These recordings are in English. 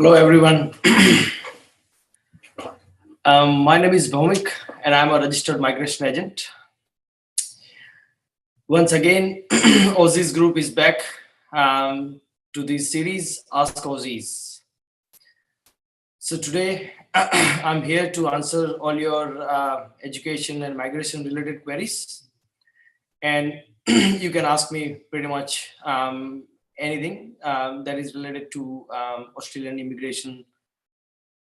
Hello, everyone. My name is Bhaumik, and I'm a registered migration agent. Once again, Aussizz Group is back to this series, Ask Aussizz. So today, I'm here to answer all your education and migration related queries. And you can ask me pretty much anything that is related to Australian immigration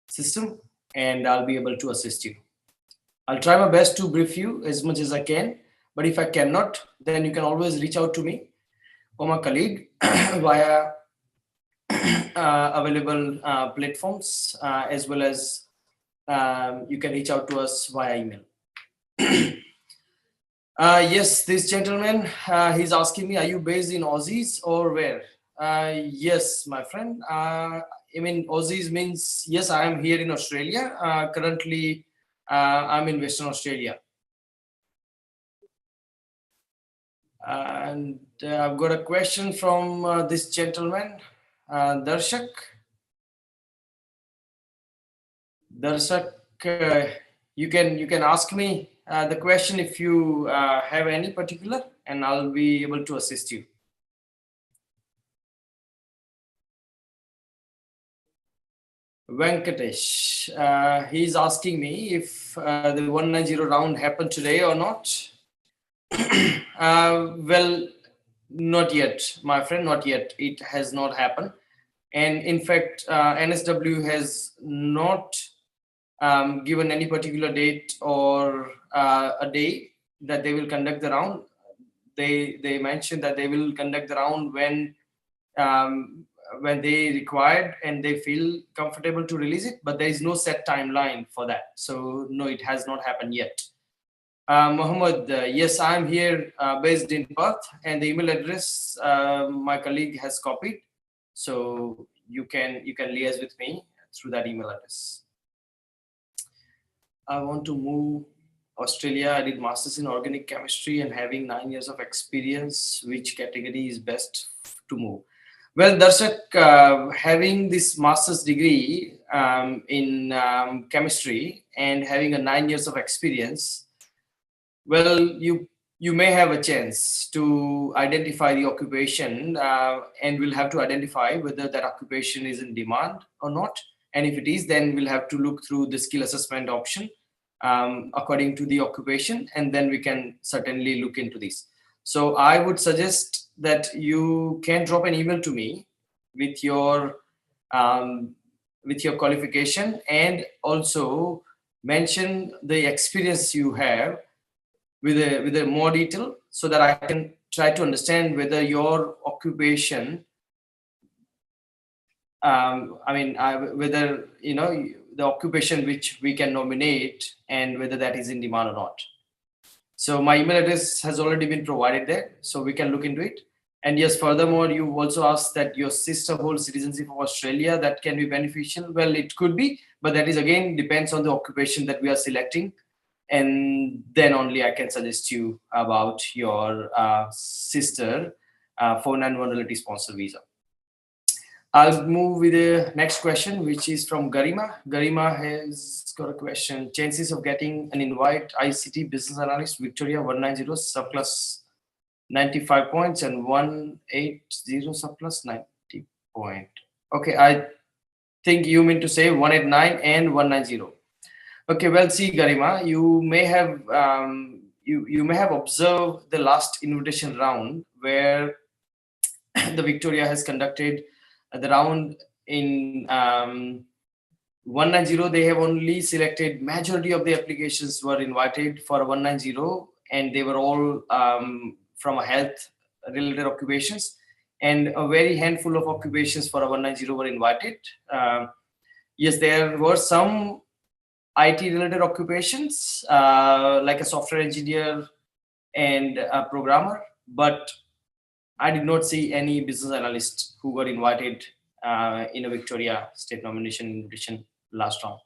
system, and I'll be able to assist you. I'll try my best to brief you as much as I can, but if I cannot, then you can always reach out to me or my colleague via available platforms, as well as you can reach out to us via email. Yes, this gentleman, he's asking me, are you based in Aussizz or where? Yes, my friend. I mean, Aussizz means, yes, I am here in Australia. Currently, I'm in Western Australia. And I've got a question from this gentleman, Darshak. Darshak, you can ask me the question if you have any particular, and I'll be able to assist you. Venkatesh, he's asking me if the 190 round happened today or not. Well, not yet, my friend, not yet. It has not happened. And in fact, NSW has not given any particular date or a day that they will conduct the round. They mentioned that they will conduct the round when they required and they feel comfortable to release it, but there is no set timeline for that. So no, it has not happened yet. Mohammed, yes, I'm here based in Perth, and the email address my colleague has copied, so you can liaise with me through that email address. I want to move Australia. I did masters in organic chemistry and having 9 years of experience. Which category is best to move? Well, Darshak, having this master's degree in chemistry and having a 9 years of experience, well, you may have a chance to identify the occupation, and we'll have to identify whether that occupation is in demand or not. And if it is, then we'll have to look through the skill assessment option according to the occupation, and then we can certainly look into this. So I would suggest that you can drop an email to me with your qualification, and also mention the experience you have with a more detail, so that I can try to understand whether your occupation, whether the occupation which we can nominate, and whether that is in demand or not. So my email address has already been provided there, so we can look into it. And yes, furthermore, you also asked that your sister holds citizenship of Australia. That can be beneficial. Well, it could be, but that is again depends on the occupation that we are selecting. And then only I can suggest you about your sister 491 relative sponsor visa. I'll move with the next question, which is from Garima. Garima has got a question. Chances of getting an invite ICT business analyst Victoria 190 subclass 95 points and 180 subclass 90 point. Okay, I think you mean to say 189 and 190. Okay, well, see, Garima, you may have you may have observed the last invitation round where the Victoria has conducted the round in 190. They have only selected majority of the applications were invited for 190, and they were all from a health related occupations, and a very handful of occupations for a 190 were invited. Yes, there were some IT related occupations like a software engineer and a programmer, but I did not see any business analysts who were invited in a Victoria state nomination invitation last round.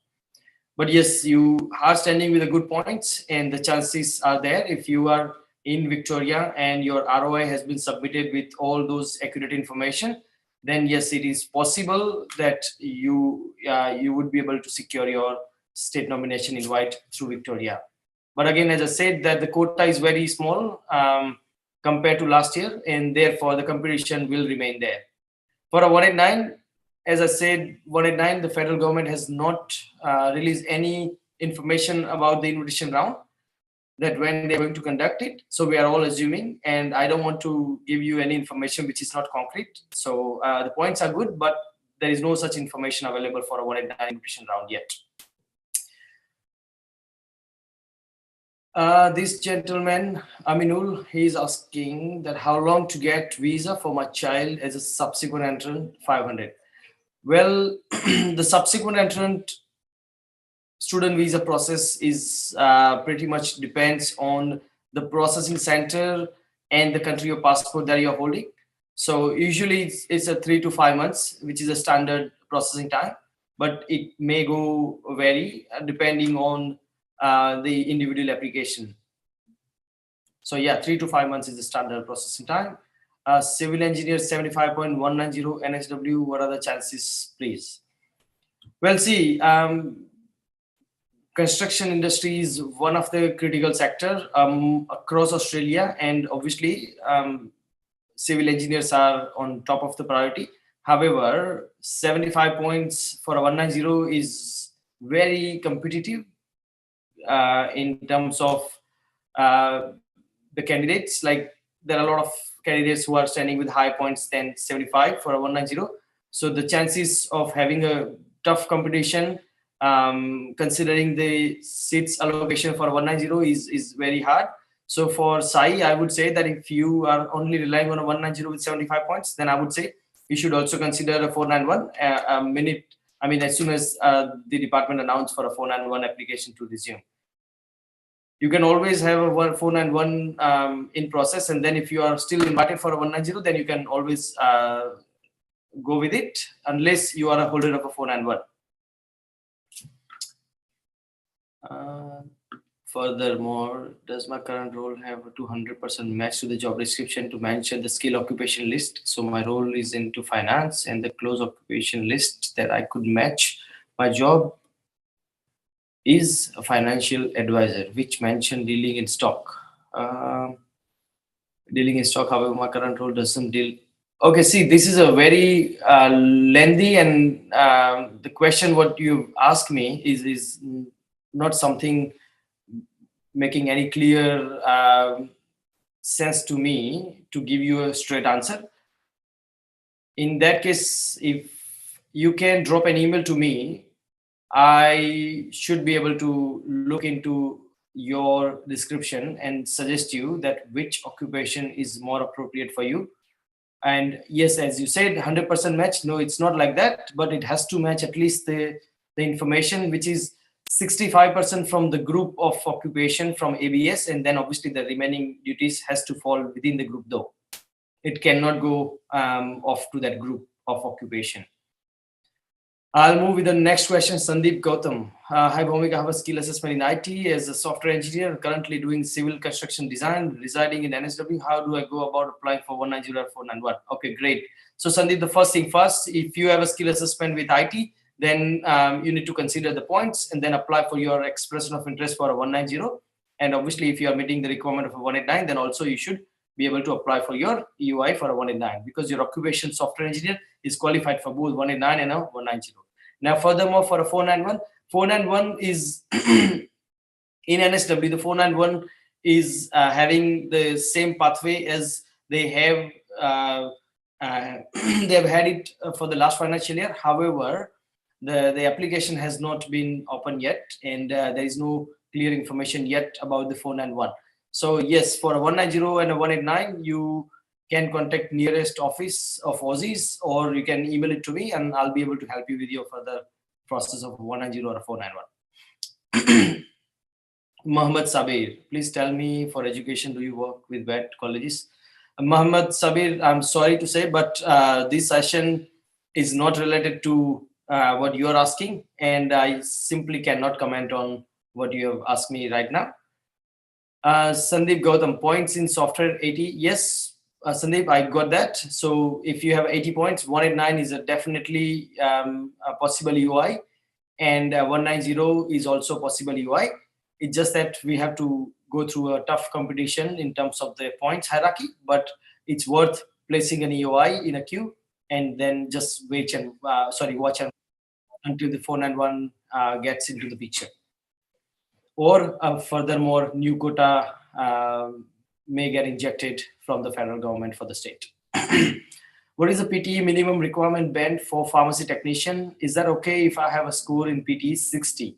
But yes, you are standing with a good points, and the chances are there. If you are in Victoria and your ROI has been submitted with all those accurate information, then yes, it is possible that you would be able to secure your state nomination invite through Victoria. But again, as I said, that the quota is very small compared to last year, and therefore the competition will remain there. For a 189, as I said, 189, the federal government has not released any information about the invitation round, that when they're going to conduct it. So we are all assuming, and I don't want to give you any information which is not concrete. So the points are good, but there is no such information available for a 189 invitation round yet. This gentleman, Aminul, he is asking that how long to get visa for my child as a subsequent entrant, 500. Well, the subsequent entrant student visa process is pretty much depends on the processing center and the country of passport that you're holding. So usually it's a 3 to 5 months, which is a standard processing time, but it may go vary depending on the individual application. So yeah, 3 to 5 months is the standard processing time. Civil engineer 75.190 NSW, what are the chances, please? Well, see, construction industry is one of the critical sector across Australia, and obviously civil engineers are on top of the priority. However, 75 points for a 190 is very competitive in terms of the candidates. Like, there are a lot of candidates who are standing with high points than 75 for a 190. So the chances of having a tough competition, considering the seats allocation for 190 is very hard. So for Sai, I would say that if you are only relying on a 190 with 75 points, then I would say you should also consider a 491 as soon as the department announced for a 491 application to resume. You can always have a 491 in process, and then if you are still invited for a 190, then you can always go with it, unless you are a holder of a 491. Furthermore, does my current role have a 200% match to the job description to mention the skill occupation list? So my role is into finance, and the close occupation list that I could match my job is a financial advisor, which mentioned dealing in stock. Dealing in stock, however, my current role doesn't deal. Okay, see, this is a very lengthy, and the question what you asked me is not something making any clear sense to me to give you a straight answer. In that case, if you can drop an email to me, I should be able to look into your description and suggest you that which occupation is more appropriate for you. And yes, as you said, 100% match. No, it's not like that, but it has to match at least the information, which is 65% from the group of occupation from ABS, and then obviously the remaining duties has to fall within the group though. It cannot go off to that group of occupation. I'll move with the next question. Sandeep Gautam. Hi Bhaumik, I have a skill assessment in IT as a software engineer, currently doing civil construction design, residing in NSW. How do I go about applying for 190 or 491? Okay, great. So Sandeep, the first thing first, if you have a skill assessment with IT, then you need to consider the points and then apply for your expression of interest for a 190. And obviously, if you are meeting the requirement of a 189, then also you should be able to apply for your EUI for a 189, because your occupation software engineer is qualified for both 189 and a 190. Now, furthermore, for a 491, 491 is in NSW. The 491 is having the same pathway as they have. They have had it for the last financial year. However, the application has not been open yet, and there is no clear information yet about the 491. So yes, for a 190 and a 189, you can contact nearest office of Aussizz, or you can email it to me, and I'll be able to help you with your further process of a 190 or a 491. Muhammad Sabir, please tell me, for education, do you work with VET colleges? Muhammad Sabir, I'm sorry to say, but this session is not related to what you are asking, and I simply cannot comment on what you have asked me right now. Sandeep Gautam, points in software 80. Yes, Sandeep, I got that. So if you have 80 points, 189 is a definitely a possible UI, and 190 is also possible UI. It's just that we have to go through a tough competition in terms of the points hierarchy, but it's worth placing an UI in a queue and then just wait and watch until the 491 gets into the picture. Or furthermore, new quota may get injected from the federal government for the state. What is the PTE minimum requirement band for pharmacy technician? Is that okay if I have a score in PTE 60?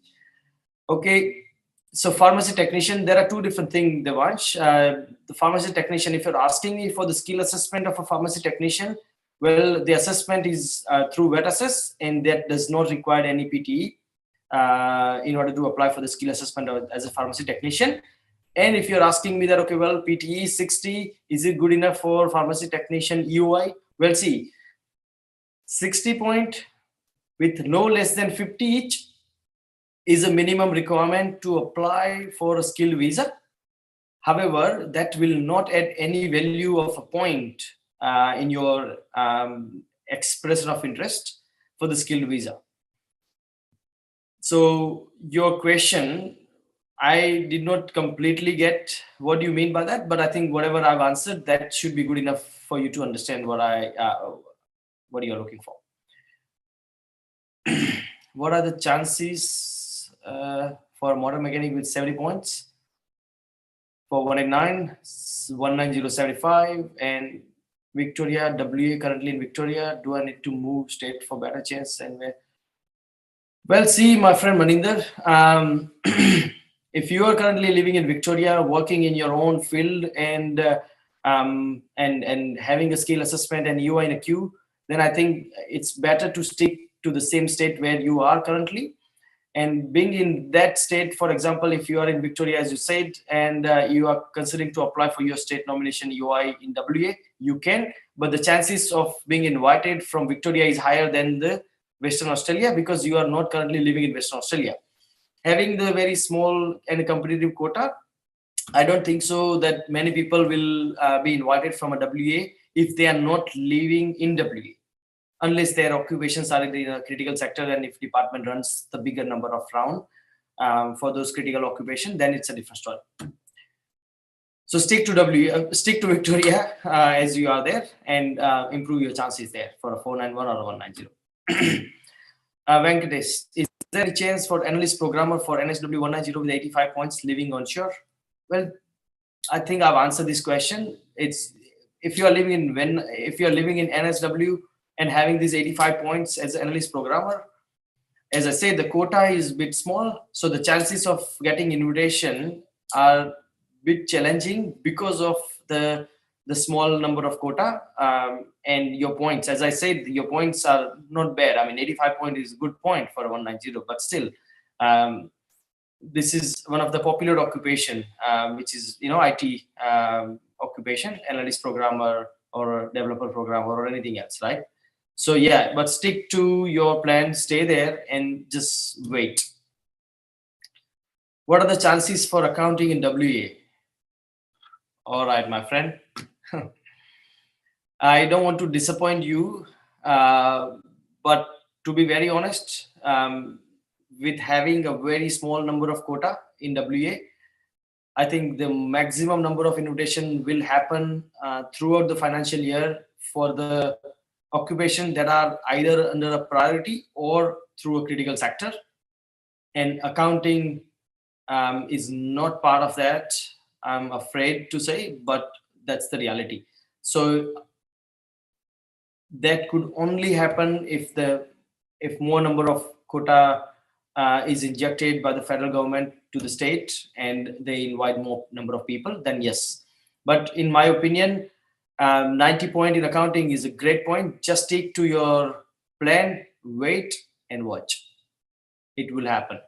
Okay, so pharmacy technician, there are two different things, Devansh. The pharmacy technician, if you're asking me for the skill assessment of a pharmacy technician, well, the assessment is through wet assess, and that does not require any PTE in order to apply for the skill assessment as a pharmacy technician. And if you're asking me that, okay, well, PTE 60, is it good enough for pharmacy technician UI? Well, see, 60 point with no less than 50 each is a minimum requirement to apply for a skilled visa. However, that will not add any value of a point in your expression of interest for the skilled visa. So your question, I did not completely get what you mean by that, but I think whatever I've answered, that should be good enough for you to understand what you're looking for. What are the chances for a motor mechanic with 70 points? For 189, 19075, and Victoria, WA currently in Victoria. Do I need to move state for better chance? And where? Well, see, my friend Maninder, if you are currently living in Victoria, working in your own field, and having a skill assessment and you are in a queue, then I think it's better to stick to the same state where you are currently. And being in that state, for example, if you are in Victoria, as you said, and you are considering to apply for your state nomination UI in WA, you can, but the chances of being invited from Victoria is higher than the Western Australia, because you are not currently living in Western Australia. Having the very small and competitive quota, I don't think so that many people will be invited from a WA if they are not living in WA, unless their occupations are in the critical sector, and if department runs the bigger number of round for those critical occupation, then it's a different story. So stick to Victoria as you are there, and improve your chances there for a 491 or a 190. Venkatesh, is there any chance for analyst programmer for NSW 190 with 85 points living onshore? Well, I think I've answered this question. It's if you are living in NSW and having these 85 points as an analyst programmer, as I said, the quota is a bit small, so the chances of getting invitation are a bit challenging because of the small number of quota and your points. As I said, your points are not bad. I mean, 85 point is a good point for a 190, but still, this is one of the popular occupation, which is IT occupation, analyst programmer or developer programmer or anything else, right? So yeah, but stick to your plan, stay there and just wait. What are the chances for accounting in WA? All right, my friend. I don't want to disappoint you, but to be very honest, with having a very small number of quota in WA, I think the maximum number of invitation will happen throughout the financial year for the occupation that are either under a priority or through a critical sector, and accounting is not part of that, I'm afraid to say, but that's the reality. So that could only happen if more number of quota is injected by the federal government to the state and they invite more number of people, then yes. But in my opinion, 90 point in accounting is a great point. Just stick to your plan, wait and watch. It will happen.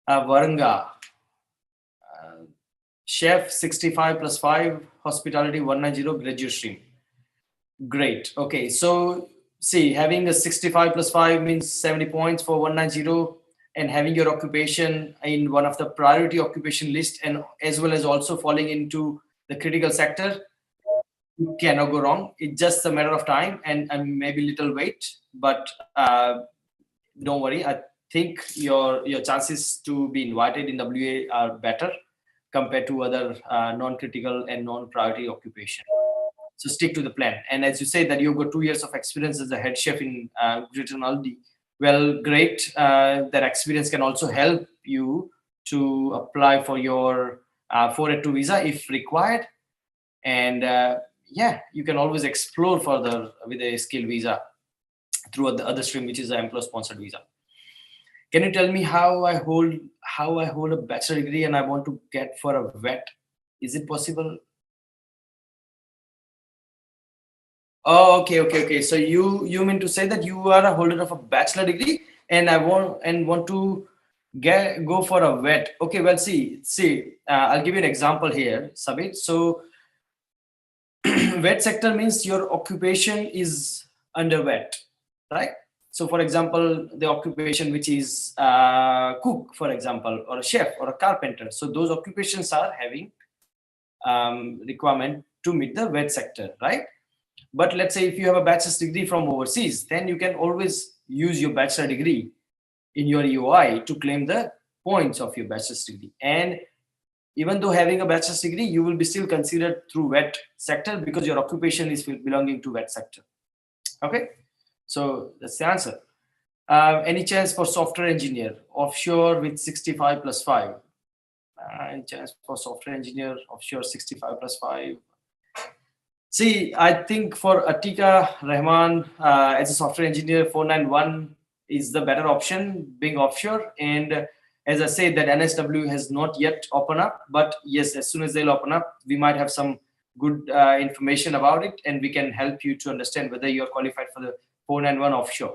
Varanga, chef 65 plus 5, hospitality 190, graduate stream. Great. Okay, so see, having a 65 plus 5 means 70 points for 190, and having your occupation in one of the priority occupation list, and as well as also falling into the critical sector, you cannot go wrong. It's just a matter of time and maybe little wait, but don't worry. I think your chances to be invited in WA are better compared to other non-critical and non-priority occupation. So stick to the plan. And as you say that you've got 2 years of experience as a head chef in Greater Naldi, well, great. That experience can also help you to apply for your 482 visa if required. And yeah, you can always explore further with a skill visa through the other stream, which is an employer sponsored visa. Can you tell me how I hold a bachelor degree and I want to get for a vet? Is it possible? Oh, okay. So you mean to say that you are a holder of a bachelor degree and want to go for a vet? Okay, well, see, I'll give you an example here, Sabit. So vet sector means your occupation is under vet, right? So for example, the occupation which is cook, for example, or a chef or a carpenter. So those occupations are having requirement to meet the vet sector, right? But let's say if you have a bachelor's degree from overseas, then you can always use your bachelor degree in your EOI to claim the points of your bachelor's degree. And even though having a bachelor's degree, you will be still considered through vet sector because your occupation is belonging to vet sector. Okay, so that's the answer. Any chance for software engineer offshore with 65 plus 5? Any chance for software engineer offshore 65 plus 5? See, I think for Atika Rahman as a software engineer, 491 is the better option being offshore. And as I said, that NSW has not yet opened up, but yes, as soon as they'll open up, we might have some good information about it, and we can help you to understand whether you're qualified for the 491 offshore.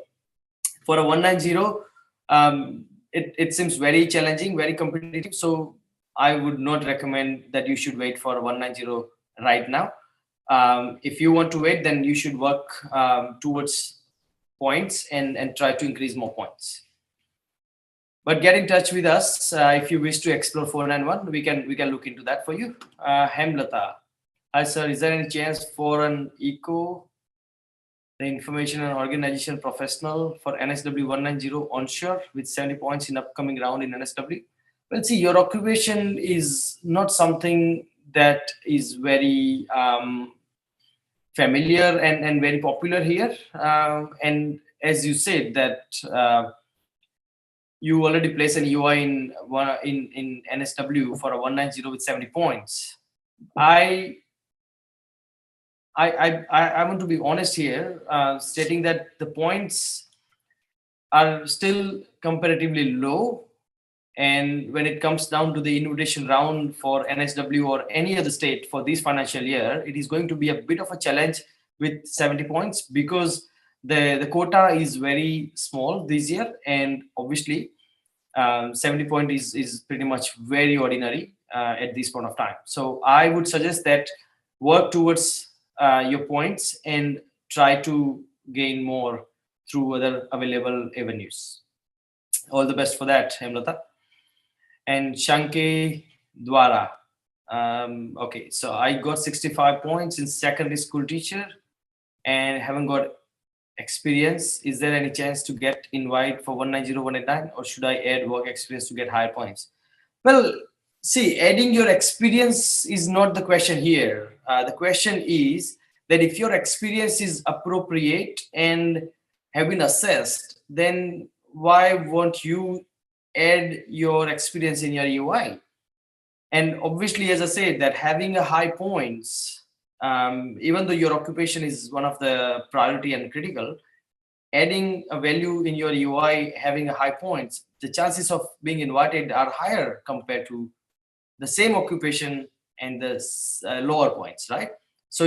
For a 190, it seems very challenging, very competitive. So I would not recommend that you should wait for a 190 right now. If you want to wait, then you should work towards points and try to increase more points. But get in touch with us if you wish to explore 491. We can look into that for you. Hemlata, hi sir, is there any chance for an eco, the information and organization professional for NSW 190 onshore with 70 points in upcoming round in NSW? Well, see, your occupation is not something that is very familiar and very popular here. And as you said that you already placed an UI in NSW for a 190 with 70 points. I want to be honest here, stating that the points are still comparatively low. And when it comes down to the invitation round for NSW or any other state for this financial year, it is going to be a bit of a challenge with 70 points because the quota is very small this year. And obviously 70 points is pretty much very ordinary at this point of time. So I would suggest that work towards your points and try to gain more through other available avenues. All the best for that, Hemlata. And Shanke Dwara. Okay, so I got 65 points in secondary school teacher and haven't got experience. Is there any chance to get invite for 190, 189, or should I add work experience to get higher points? Well, see, adding your experience is not the question here. The question is that if your experience is appropriate and have been assessed, then why won't you add your experience in your UI? And obviously, as I said, that having a high points, even though your occupation is one of the priority and critical, adding a value in your UI, having a high points, the chances of being invited are higher compared to the same occupation and the lower points, right? So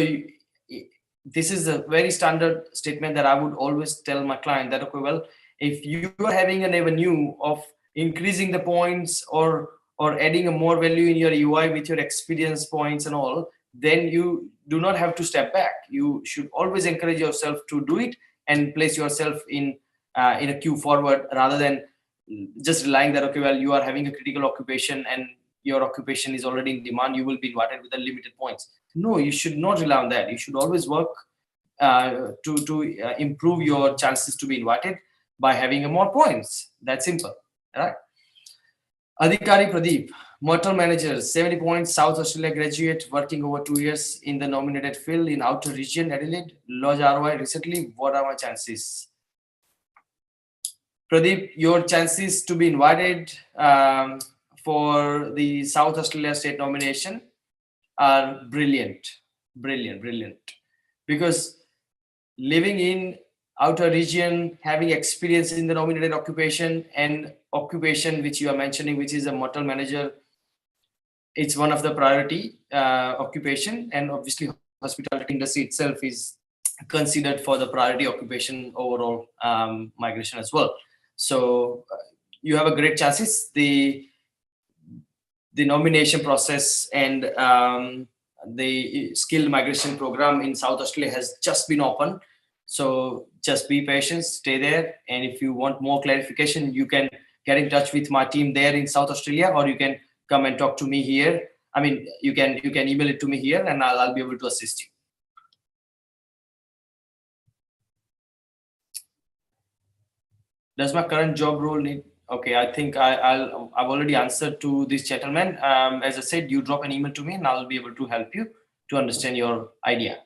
this is a very standard statement that I would always tell my client that, okay, well, if you are having an avenue of increasing the points or adding a more value in your UI with your experience points and all, then you do not have to step back. You should always encourage yourself to do it and place yourself in a queue forward rather than just relying that, okay, well, you are having a critical occupation and your occupation is already in demand, you will be invited with the limited points. No, you should not rely on that. You should always work to improve your chances to be invited by having more points. That's simple, right? Adhikari Pradeep, Mortal Manager, 70 points, South Australia graduate, working over 2 years in the nominated field in outer region, Adelaide, Lodge ROI recently. What are my chances? Pradeep, your chances to be invited for the South Australia state nomination are brilliant, brilliant. Because living in outer region, having experience in the nominated occupation and occupation which you are mentioning, which is a motel manager, it's one of the priority occupation, and obviously hospitality industry itself is considered for the priority occupation overall migration as well. So you have a great chances. The nomination process and the skilled migration program in South Australia has just been open. So just be patient, stay there. And if you want more clarification, you can get in touch with my team there in South Australia, or you can come and talk to me here. I mean, you can email it to me here, and I'll be able to assist you. Does my current job role need? Okay, I think I've already answered to this gentleman. As I said, you drop an email to me, and I'll be able to help you to understand your idea.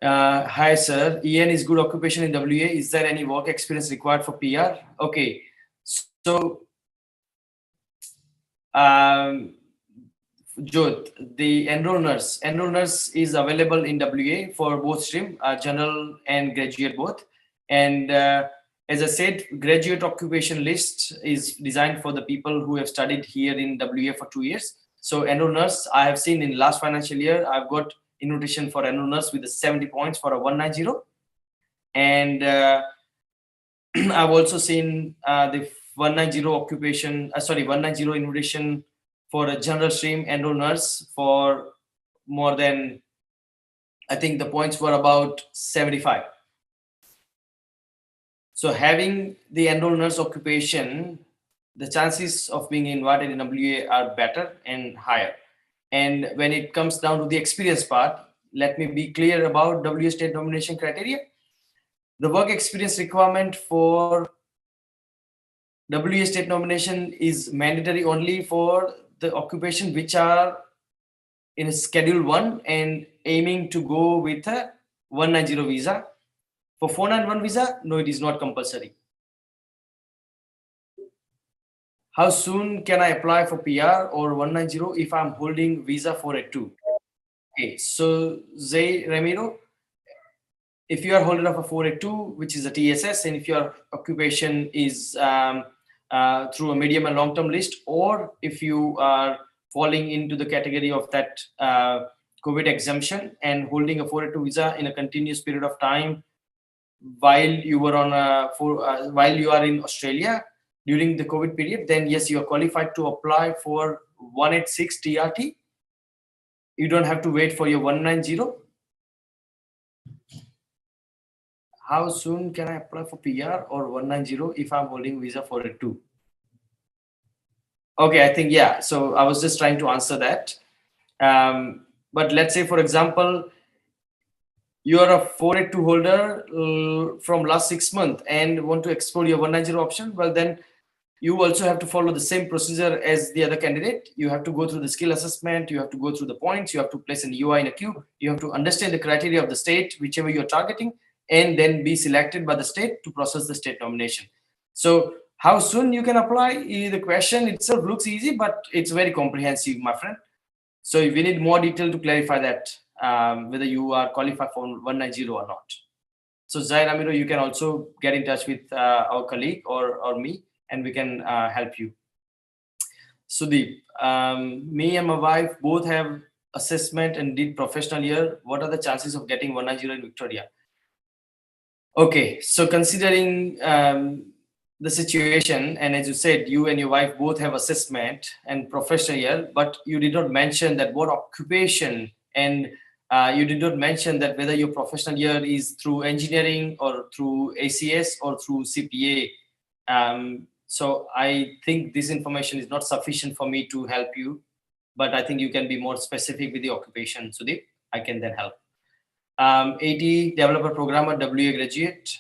Hi, sir. EN is good occupation in WA. Is there any work experience required for PR? Okay, so Jyot, the enroll nurse is available in WA for both stream, general and graduate both. And as I said, graduate occupation list is designed for the people who have studied here in WA for 2 years. So enroll nurse, I have seen in last financial year, I've got invitation for enroll nurse with the 70 points for a 190. And I've also seen the 190 occupation, 190 invitation for a general stream enroll nurse for more than, I think the points were about 75. So having the enroll nurse occupation, the chances of being invited in WA are better and higher. And when it comes down to the experience part, let me be clear about WA state nomination criteria. The work experience requirement for WA state nomination is mandatory only for the occupation which are in Schedule 1 and aiming to go with a 190 visa. For 491 visa, no, it is not compulsory. How soon can I apply for PR or 190 if I'm holding visa 482? Okay, so Zay Ramiro, if you are holder of a 482, which is a TSS, and if your occupation is through a medium and long-term list, or if you are falling into the category of that COVID exemption and holding a 482 visa in a continuous period of time while you were on while you are in Australia during the COVID period, then yes, you are qualified to apply for 186 TRT. You don't have to wait for your 190. How soon can I apply for PR or 190 if I'm holding visa 482? Okay, I think, yeah. So I was just trying to answer that. But let's say, for example, you are a 482 holder from last 6 months and want to explore your 190 option. Well, then you also have to follow the same procedure as the other candidate. You have to go through the skill assessment. You have to go through the points. You have to place an UI in a queue. You have to understand the criteria of the state, whichever you're targeting, and then be selected by the state to process the state nomination. So how soon you can apply? The question itself looks easy, but it's very comprehensive, my friend. So we need more detail to clarify that, whether you are qualified for 190 or not. So Zai Ramiro, you can also get in touch with our colleague or me, and we can help you. Sudeep, me and my wife both have assessment and did professional year. What are the chances of getting 190 in Victoria? Okay, so considering the situation, and as you said, you and your wife both have assessment and professional year, but you did not mention that what occupation, and you did not mention that whether your professional year is through engineering or through ACS or through CPA. So I think this information is not sufficient for me to help you but I think you can be more specific with the occupation, Sudeep. I can then help. 80 developer programmer WA graduate.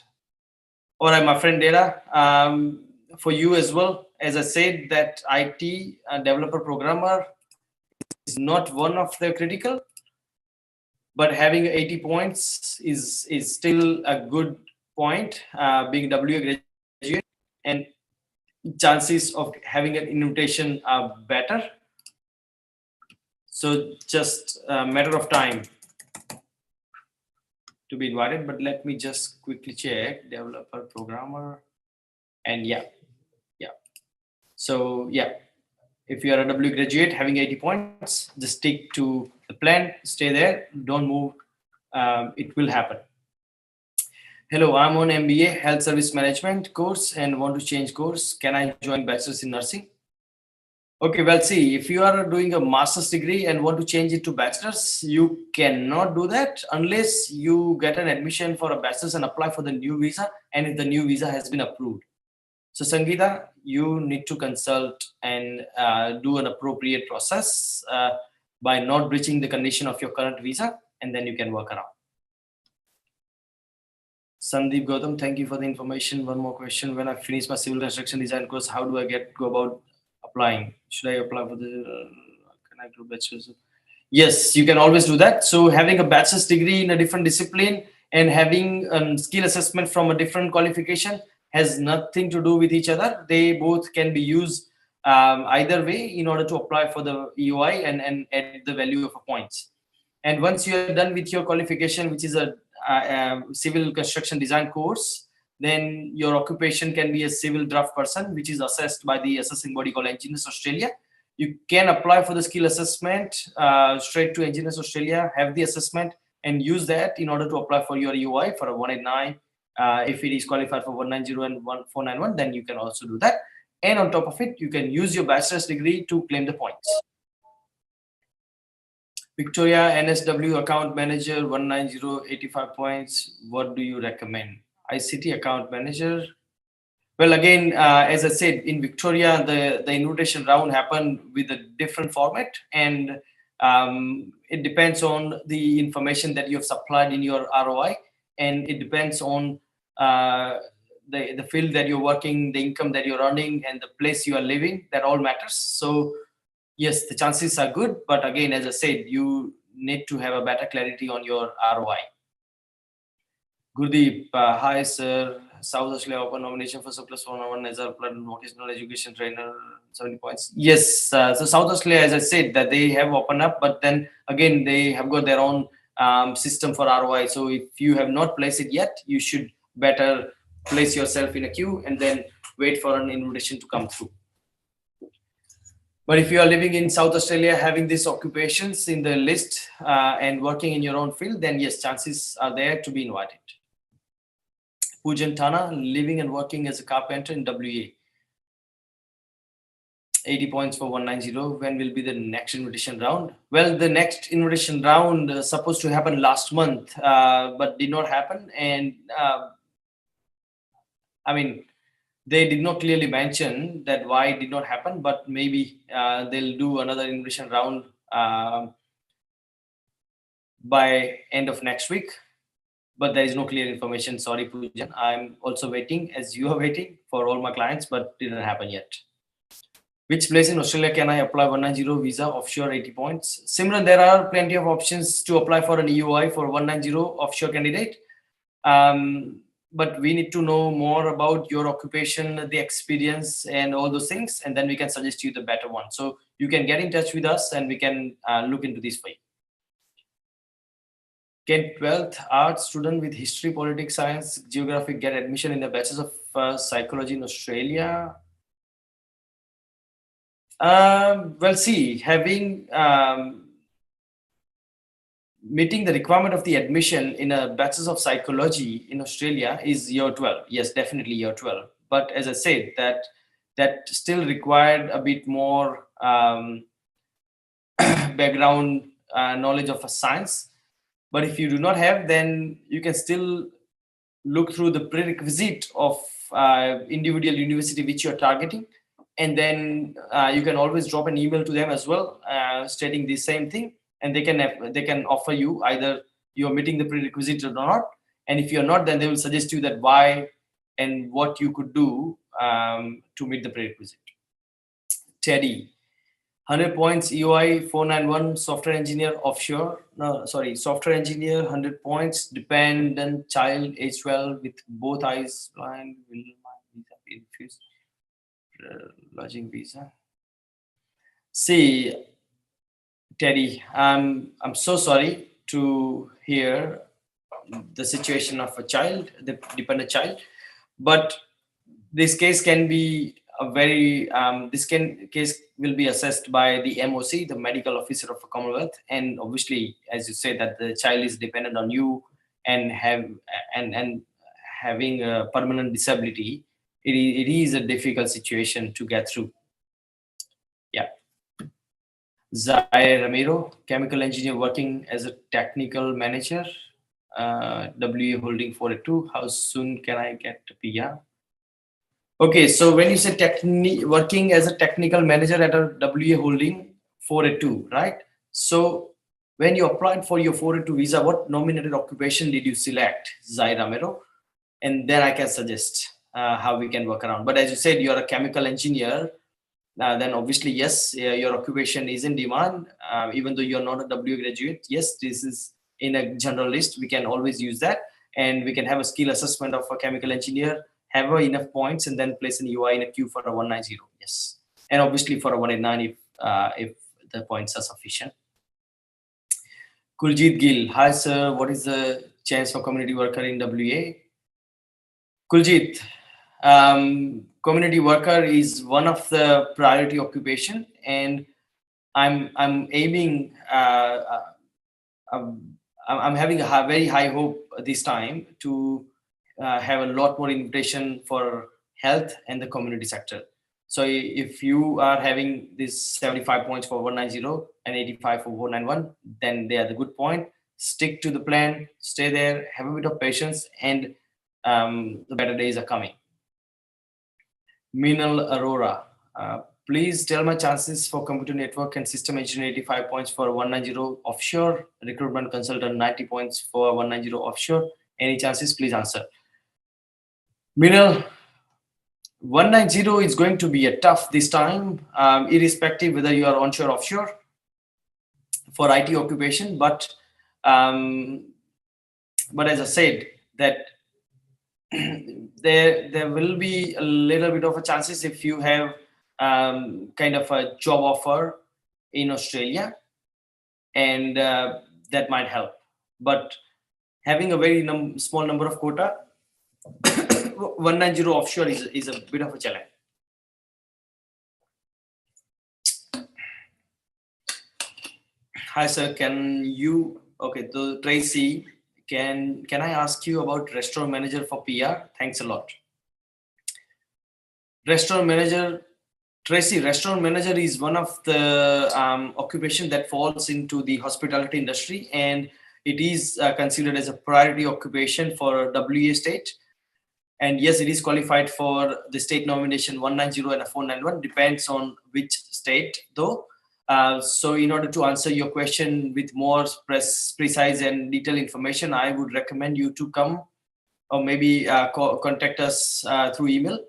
All right, my friend Data. For you as well, as I said, that IT developer programmer is not one of the critical, but having 80 points is still a good point. Being WA graduate, and chances of having an invitation are better. So just a matter of time to be invited. But let me just quickly check developer programmer, and yeah. So yeah, if you are a W graduate having 80 points, just stick to the plan, stay there, don't move. It will happen. Hello, I'm on MBA Health Service Management course and want to change course. Can I join Bachelor's in Nursing? Okay, well, see, if you are doing a master's degree and want to change it to bachelor's, you cannot do that unless you get an admission for a bachelor's and apply for the new visa, and if the new visa has been approved. So Sangeeta, you need to consult and do an appropriate process by not breaching the condition of your current visa, and then you can work around. Sandeep Gautam, thank you for the information. One more question. When I finish my civil construction design course, how do I go about applying? Should I apply for the can I do bachelor's? Yes, you can always do that. So having a bachelor's degree in a different discipline and having a skill assessment from a different qualification has nothing to do with each other. They both can be used either way in order to apply for the EOI and add the value of a points. And once you are done with your qualification, which is a civil construction design course, then your occupation can be a civil draft person, which is assessed by the assessing body called Engineers Australia. You can apply for the skill assessment straight to Engineers Australia, have the assessment, and use that in order to apply for your EOI for a 189. If it is qualified for 190 and 491, then you can also do that. And on top of it, you can use your bachelor's degree to claim the points. Victoria NSW account manager 190, 85 points. What do you recommend? ICT account manager. Well, again, as I said, in Victoria, the invitation round happened with a different format, and it depends on the information that you have supplied in your ROI, and it depends on the field that you're working, the income that you're earning, and the place you are living. That all matters. So yes, the chances are good, but again, as I said, you need to have a better clarity on your ROI. Gurdeep, hi sir. South Australia open nomination for surplus 101 as a vocational education trainer, 70 points. Yes, so South Australia, as I said, that they have opened up, but then again, they have got their own system for ROI. So if you have not placed it yet, you should better place yourself in a queue and then wait for an invitation to come through. But if you are living in South Australia, having these occupations in the list and working in your own field, then yes, chances are there to be invited. Pujan Tana, living and working as a carpenter in WA. 80 points for 190. When will be the next invitation round? Well, the next invitation round supposed to happen last month, but did not happen. And I mean, they did not clearly mention that why it did not happen, but maybe they'll do another invitation round by end of next week. But there is no clear information. Sorry, Pujan. I'm also waiting as you are waiting for all my clients, but didn't happen yet. Which place in Australia can I apply 190 visa offshore 80 points? Simran, there are plenty of options to apply for an EOI for 190 offshore candidate. But we need to know more about your occupation, the experience, and all those things, and then we can suggest you the better one. So you can get in touch with us and we can look into this for you. Can 12th art student with history, politics, science, geography get admission in the Bachelor of Psychology in Australia? Well, see, having meeting the requirement of the admission in a Bachelor of Psychology in Australia is year 12. Yes, definitely year 12. But as I said, that still required a bit more background knowledge of a science. But if you do not have, then you can still look through the prerequisite of individual university which you're targeting and then you can always drop an email to them as well, stating the same thing, and they can offer you either you're meeting the prerequisite or not, and if you're not, then they will suggest you that why and what you could do to meet the prerequisite. Teddy, 100 points EOI 491, software engineer offshore. No, sorry, software engineer 100 points, dependent child age 12 with both eyes blind, will visa be refused, lodging visa. See, Teddy, I'm so sorry to hear the situation of a child, the dependent child, but this case can be a very case will be assessed by the MOC, the medical officer of a Commonwealth, and obviously, as you say, that the child is dependent on you and having a permanent disability, it is a difficult situation to get through. Yeah. Zaire Ramiro, chemical engineer working as a technical manager, WA holding 482. How soon can I get to PR? Okay, so when you say working as a technical manager at a WA holding 482, right? So when you applied for your 482 visa, what nominated occupation did you select, Zaire Ramiro? And then I can suggest how we can work around. But as you said, you're a chemical engineer. Then obviously, yes, your occupation is in demand, even though you're not a WA graduate. Yes, this is in a general list. We can always use that, and we can have a skill assessment of a chemical engineer, have enough points, and then place an UI in a queue for a 190. Yes, and obviously for a 189 if the points are sufficient. Kuljit Gill, hi sir, what is the chance for community worker in WA? Kuljit, community worker is one of the priority occupation, and I'm aiming. I'm having a very high hope this time to have a lot more invitation for health and the community sector. So if you are having this 75 points for 190 and 85 for 491, then they are the good point. Stick to the plan, stay there, have a bit of patience, and the better days are coming. Minal Arora, please tell my chances for computer network and system engineer 85 points for 190 offshore, recruitment consultant 90 points for 190 offshore. Any chances, please answer. Minal, 190 is going to be a tough this time, irrespective whether you are onshore or offshore for IT occupation. But as I said, that there will be a little bit of a chances if you have kind of a job offer in Australia, and that might help. But having a very small number of quota, 190 offshore is a bit of a challenge. Hi sir, can you, okay, so Tracy, can I ask you about restaurant manager for PR? Thanks a lot. Restaurant manager, Tracy, restaurant manager is one of the occupation that falls into the hospitality industry, and it is considered as a priority occupation for WA state. And yes, it is qualified for the state nomination 190 and a 491, depends on which state though. So in order to answer your question with more precise and detailed information, I would recommend you to come or maybe contact us through email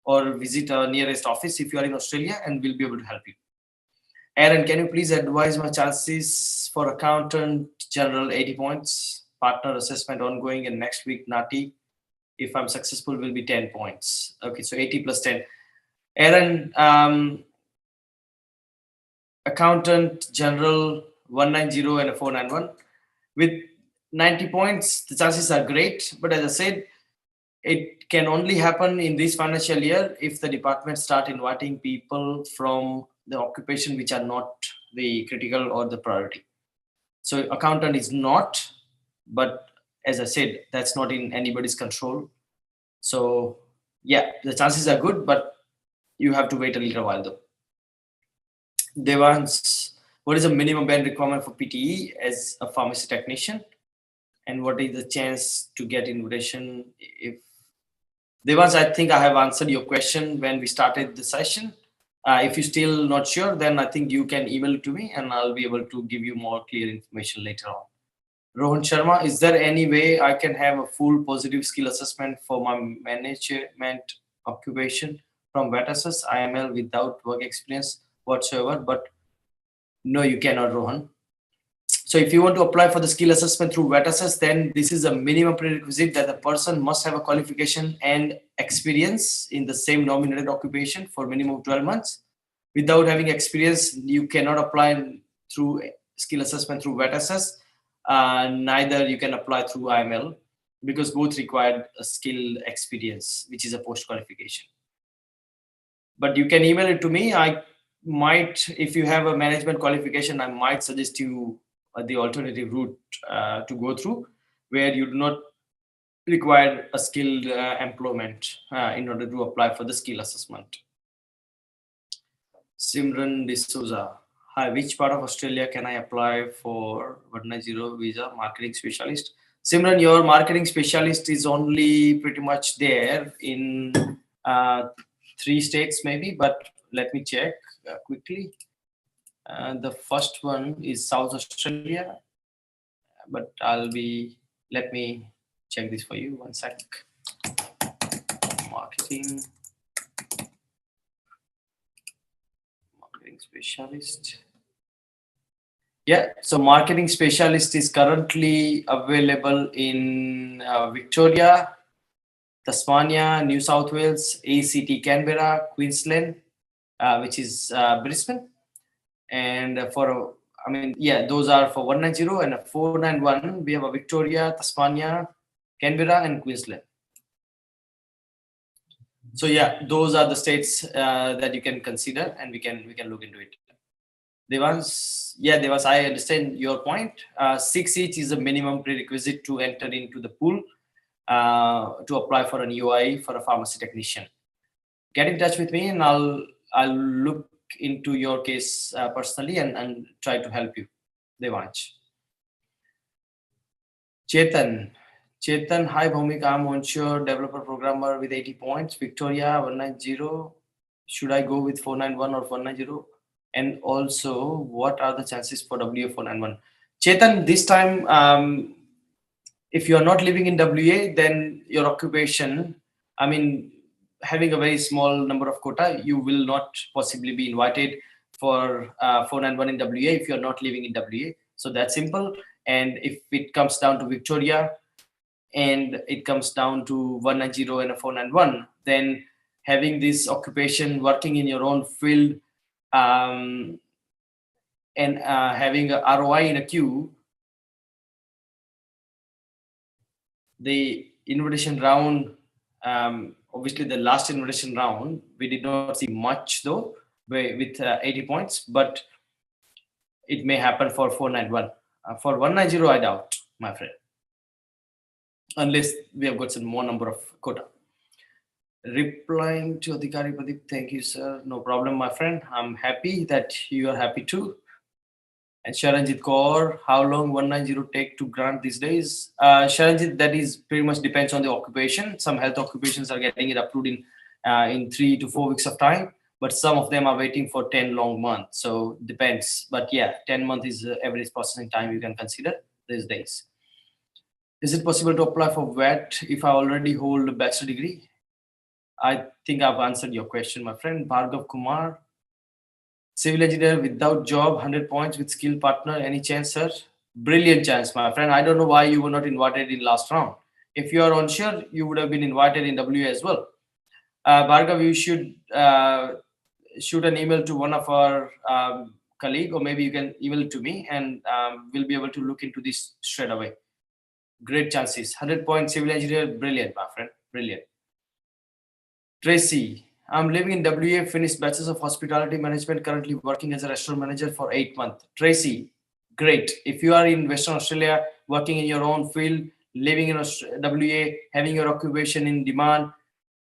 or visit our nearest office if you are in Australia, and we'll be able to help you. Aaron, can you please advise my chances for accountant general 80 points, partner assessment ongoing, and next week NATI? If I'm successful, will be 10 points. Okay, so 80 plus 10. Aaron, accountant general 190 and a 491 with 90 points, the chances are great. But as I said, it can only happen in this financial year if the department start inviting people from the occupation which are not the critical or the priority. So accountant is not, but as I said, that's not in anybody's control. So yeah, the chances are good, but you have to wait a little while though. Devans, what is the minimum band requirement for PTE as a pharmacy technician? And what is the chance to get invitation if Devans, I think I have answered your question when we started the session. If you're still not sure, then I think you can email it to me and I'll be able to give you more clear information later on. Rohan Sharma, is there any way I can have a full positive skill assessment for my management occupation from VETASYS IML without work experience whatsoever? But no, you cannot, Rohan. So if you want to apply for the skill assessment through VETASYS, then this is a minimum prerequisite that the person must have a qualification and experience in the same nominated occupation for minimum 12 months. Without having experience, you cannot apply through skill assessment through VETASYS. Neither you can apply through IML because both require a skill experience, which is a post qualification. But you can email it to me. I might, if you have a management qualification, I might suggest you the alternative route to go through, where you do not require a skilled employment in order to apply for the skill assessment. Simran D'Souza. Hi, which part of Australia can I apply for 190 visa marketing specialist? Simran, your marketing specialist is only pretty much there in 3 states maybe, but let me check quickly. The first one is South Australia, but let me check this for you. 1 sec. Marketing specialist. Yeah, so marketing specialist is currently available in Victoria, Tasmania, New South Wales, ACT Canberra, Queensland, which is Brisbane. And those are for 190, and 491 we have a Victoria, Tasmania, Canberra, and Queensland. So yeah, those are the states that you can consider, and we can look into it. Devans, I understand your point. 6 each is a minimum prerequisite to enter into the pool to apply for an UI for a pharmacy technician. Get in touch with me, and I'll look into your case personally and try to help you. Devansh. Chetan, hi Bhaumik, I'm onshore developer programmer with 80 points, Victoria 190. Should I go with 491 or 190? And also, what are the chances for WA 491? Chetan, this time, if you are not living in WA, then your occupation, having a very small number of quota, you will not possibly be invited for 491 in WA if you're not living in WA. So that's simple. And if it comes down to Victoria and it comes down to 190 and a 491, then having this occupation, working in your own field, and having a ROI in a queue, the invitation round, obviously the last invitation round, we did not see much though with 80 points, but it may happen for 491. For 190, I doubt, my friend, unless we have got some more number of quota. Replying to Adhikari Pradeep, thank you, sir. No problem, my friend. I'm happy that you are happy too. And Sharanjit Kaur, how long 190 take to grant these days? Sharanjit, that is pretty much depends on the occupation. Some health occupations are getting it approved in 3 to 4 weeks of time, but some of them are waiting for 10 long months. So depends. But yeah, 10 months is the average processing time you can consider these days. Is it possible to apply for VET if I already hold a bachelor degree? I think I've answered your question, my friend. Bhargav Kumar, civil engineer without job, 100 points with skill partner. Any chance, sir? Brilliant chance, my friend. I don't know why you were not invited in last round. If you are unsure, you would have been invited in WA as well. Bhargav, you should shoot an email to one of our colleague, or maybe you can email it to me, and we'll be able to look into this straight away. Great chances. 100 point civil engineer. Brilliant, my friend. Brilliant. Tracy, I'm living in WA, finished Bachelor of Hospitality Management, currently working as a restaurant manager for 8 months. Tracy, great. If you are in Western Australia, working in your own field, living in WA, having your occupation in demand,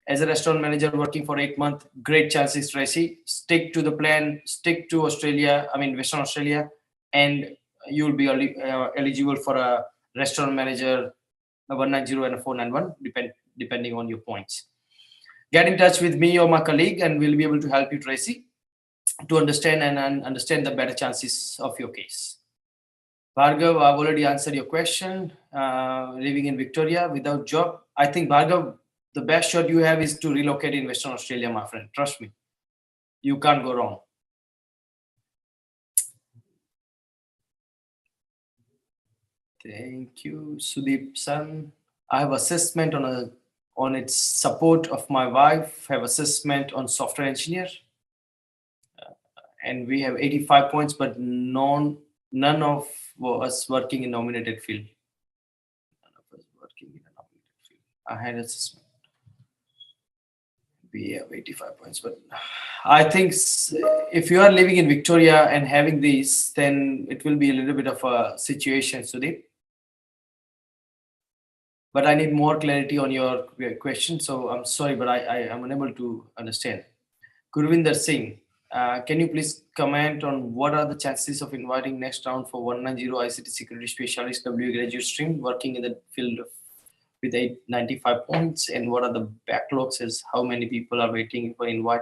as a restaurant manager working for 8 months, great chances, Tracy. Stick to the plan, stick to Australia, Western Australia, and you'll be eligible for a restaurant manager, a 190 and a 491, depending on your points. Get in touch with me or my colleague, and we'll be able to help you, Tracy. to understand and understand the better chances of your case. Bhargav, I've already answered your question. Living in Victoria without job. I think, Bhargav, the best shot you have is to relocate in Western Australia, my friend. Trust me. You can't go wrong. Thank you, Sudeep San. I have assessment on its support of my wife. Have assessment on software engineer, and we have 85 points, but none of us working in nominated field. None of us working in a nominated field. I had assessment. We have 85 points, but I think if you are living in Victoria and having these, then it will be a little bit of a situation, Sudeep. But I need more clarity on your question, so I'm sorry, but I am unable to understand. Gurvinder Singh, can you please comment on what are the chances of inviting next round for 190 ICT security specialist W graduate stream working in the field with 895 points, and what are the backlogs as how many people are waiting for invite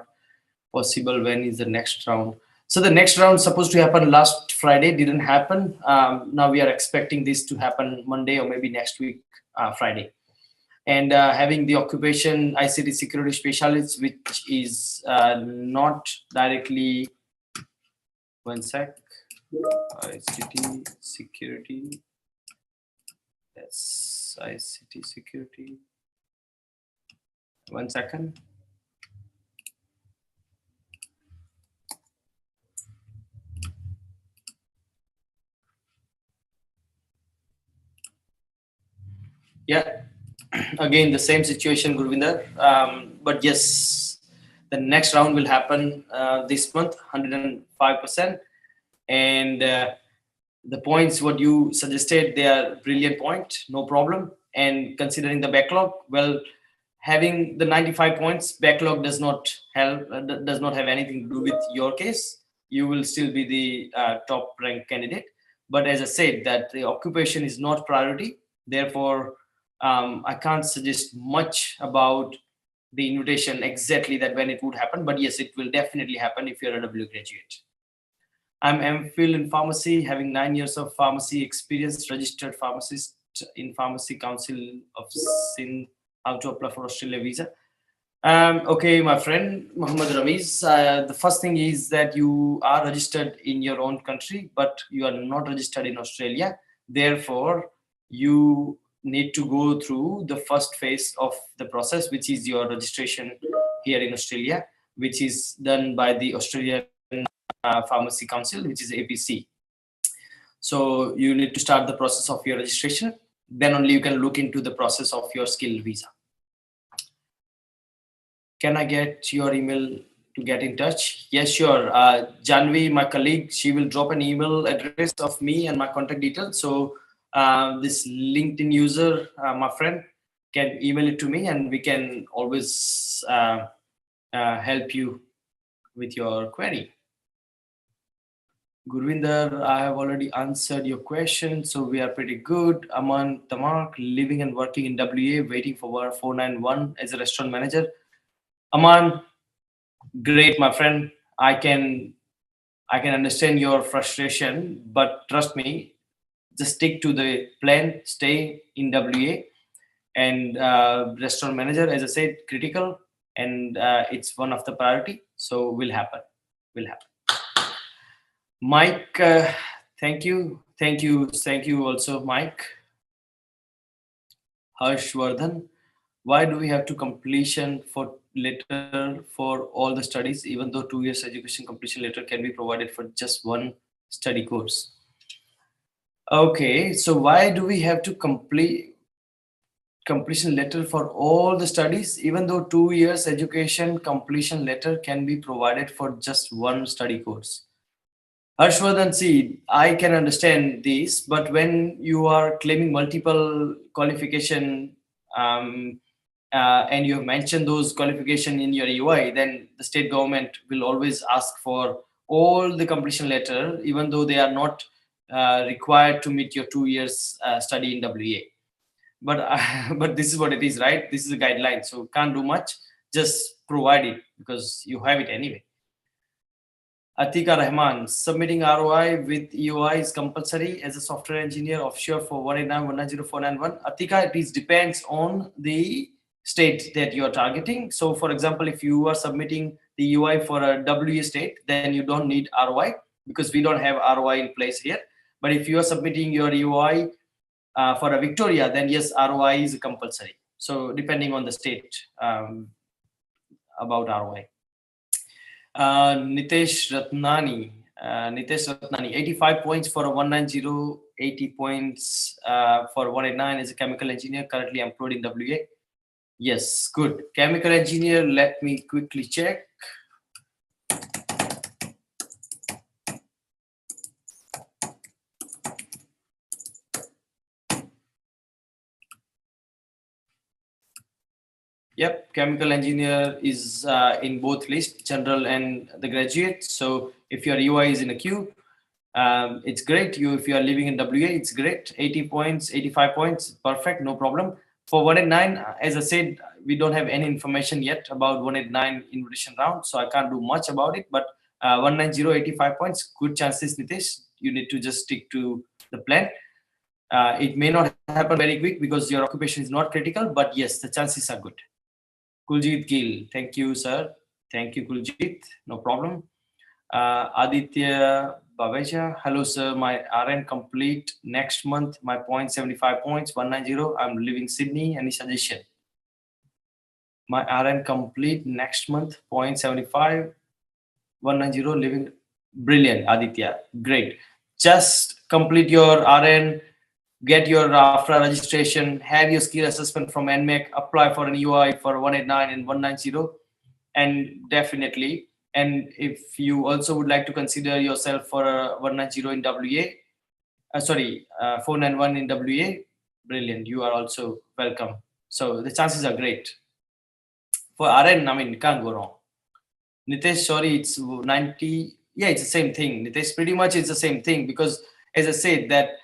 possible, when is the next round? So the next round supposed to happen last Friday, didn't happen. Now we are expecting this to happen Monday or maybe next week, Friday. And having the occupation ICT security specialist, which is not directly, one sec, ICT security, that's ICT security, 1 second. Yeah, again the same situation, Gurvinder. But yes, the next round will happen this month, 105%. And the points what you suggested, they are brilliant point, no problem. And considering the backlog, well, having the 95 points backlog does not help, does not have anything to do with your case. You will still be the top ranked candidate. But as I said, that the occupation is not priority. Therefore, I can't suggest much about the invitation exactly that when it would happen. But yes, it will definitely happen if you're a W graduate. I'm MPhil in pharmacy, having 9 years of pharmacy experience, registered pharmacist in Pharmacy Council of Sindh. How to apply for Australia visa? Okay, my friend Muhammad Ramiz. The first thing is that you are registered in your own country, but you are not registered in Australia. Therefore, you need to go through the first phase of the process, which is your registration here in Australia, which is done by the Australian Pharmacy Council, which is APC. So you need to start the process of your registration. Then only you can look into the process of your skilled visa. Can I get your email to get in touch? Yes, sure. Janvi, my colleague, she will drop an email address of me and my contact details. So this LinkedIn user, my friend, can email it to me, and we can always help you with your query. Gurvinder, I have already answered your question, so we are pretty good. Aman Tamak, living and working in WA, waiting for 491 as a restaurant manager. Aman, great, my friend. I can understand your frustration, but trust me, just stick to the plan. Stay in WA, and restaurant manager, as I said, critical, and it's one of the priority. So will happen. Will happen. Mike, thank you also, Mike. Harshvardhan, why do we have to completion for letter for all the studies, even though 2 years education completion letter can be provided for just one study course? Okay, so why do we have to complete completion letter for all the studies, even though 2 years education completion letter can be provided for just one study course? Harshvardhan, see, I can understand this, but when you are claiming multiple qualification, and you have mentioned those qualification in your UI, then the state government will always ask for all the completion letter, even though they are not required to meet your 2 years study in WA. But but this is what it is, right? This is a guideline, so can't do much. Just provide it because you have it anyway. Atika Rahman, submitting ROI with EOI is compulsory as a software engineer offshore for 189, 190, 491. Atika, it is depends on the state that you are targeting. So for example, if you are submitting the EOI for a WA state, then you don't need ROI because we don't have ROI in place here. But if you are submitting your EOI for a Victoria, then yes, ROI is compulsory. So depending on the state about ROI. Nitesh Ratnani, 85 points for a 190, 80 points for 189 as a chemical engineer currently employed in WA. Yes, good. Chemical engineer, let me quickly check. Yep, chemical engineer is in both lists, general and the graduate. So if your UI is in a queue, it's great. If you are living in WA, it's great. 80 points, 85 points, perfect, no problem. For 189, as I said, we don't have any information yet about 189 invitation round, so I can't do much about it. But 190, 85 points, good chances, Nitesh. You need to just stick to the plan. It may not happen very quick because your occupation is not critical, but yes, the chances are good. Kuljit Gill, thank you, sir. Thank you, Kuljit. No problem. Aditya Babeja, hello, sir. My RN complete next month. My point 75 points, 190. I'm living Sydney. Any suggestion? My RN complete next month, point 75, 190, living. Brilliant, Aditya. Great. Just complete your RN, get your AFRA registration, have your skill assessment from NMAC, apply for an UI for 189 and 190, and definitely. And if you also would like to consider yourself for a 190 in WA, 491 in WA, brilliant. You are also welcome. So the chances are great. For RN, I mean, can't go wrong. Nitesh, sorry, it's 90. Yeah, it's the same thing. Nitesh, pretty much it's the same thing because, as I said, that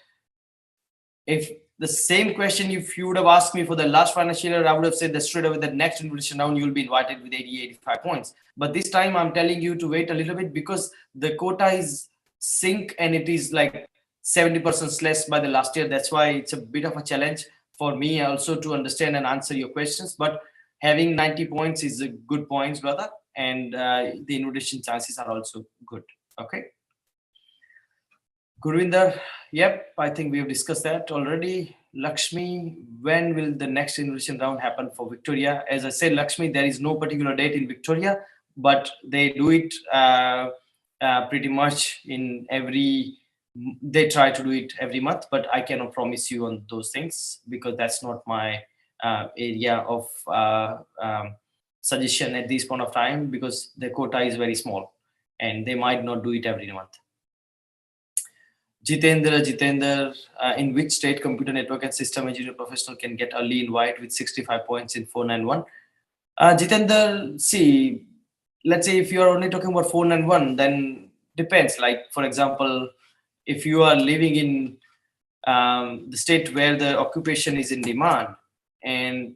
if the same question, if you would have asked me for the last financial year, I would have said that straight away the next invitation round you'll be invited with 80, 85 points. But this time I'm telling you to wait a little bit because the quota is sync and it is like 70% less by the last year. That's why it's a bit of a challenge for me also to understand and answer your questions. But having 90 points is a good points, brother. And the invitation chances are also good. Okay. Gurvinder, yep, I think we have discussed that already. Lakshmi, when will the next invitation round happen for Victoria? As I said, Lakshmi, there is no particular date in Victoria, but they do it pretty much in they try to do it every month, but I cannot promise you on those things because that's not my area of suggestion at this point of time because the quota is very small and they might not do it every month. Jitendra, in which state computer network and system engineer professional can get early invite with 65 points in 491? Jitendra, see, let's say if you are only talking about 491, then depends. Like, for example, if you are living in the state where the occupation is in demand and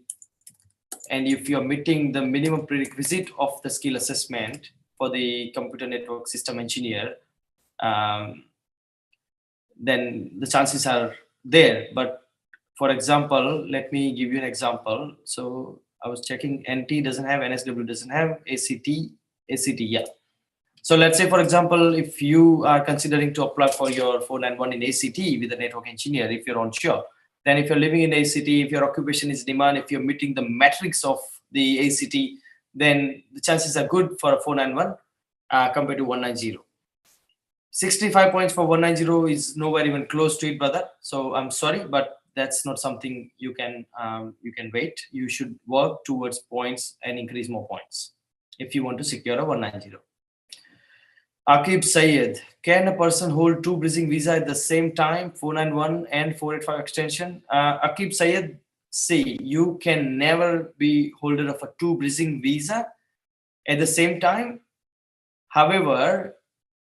if you're meeting the minimum prerequisite of the skill assessment for the computer network system engineer, then the chances are there. But for example, let me give you an example. So I was checking, NT doesn't have, NSW doesn't have, ACT, yeah. So let's say, for example, if you are considering to apply for your 491 in ACT with a network engineer, if you're onshore, then if you're living in ACT, if your occupation is demand, if you're meeting the metrics of the ACT, then the chances are good for a 491 compared to 190. 65 points for 190 is nowhere even close to it, brother. So I'm sorry, but that's not something you can wait. You should work towards points and increase more points if you want to secure a 190. Akib Sayed, can a person hold two bridging visa at the same time, 491 and 485 extension? Akib Sayed, see, you can never be holder of a two bridging visa at the same time. However,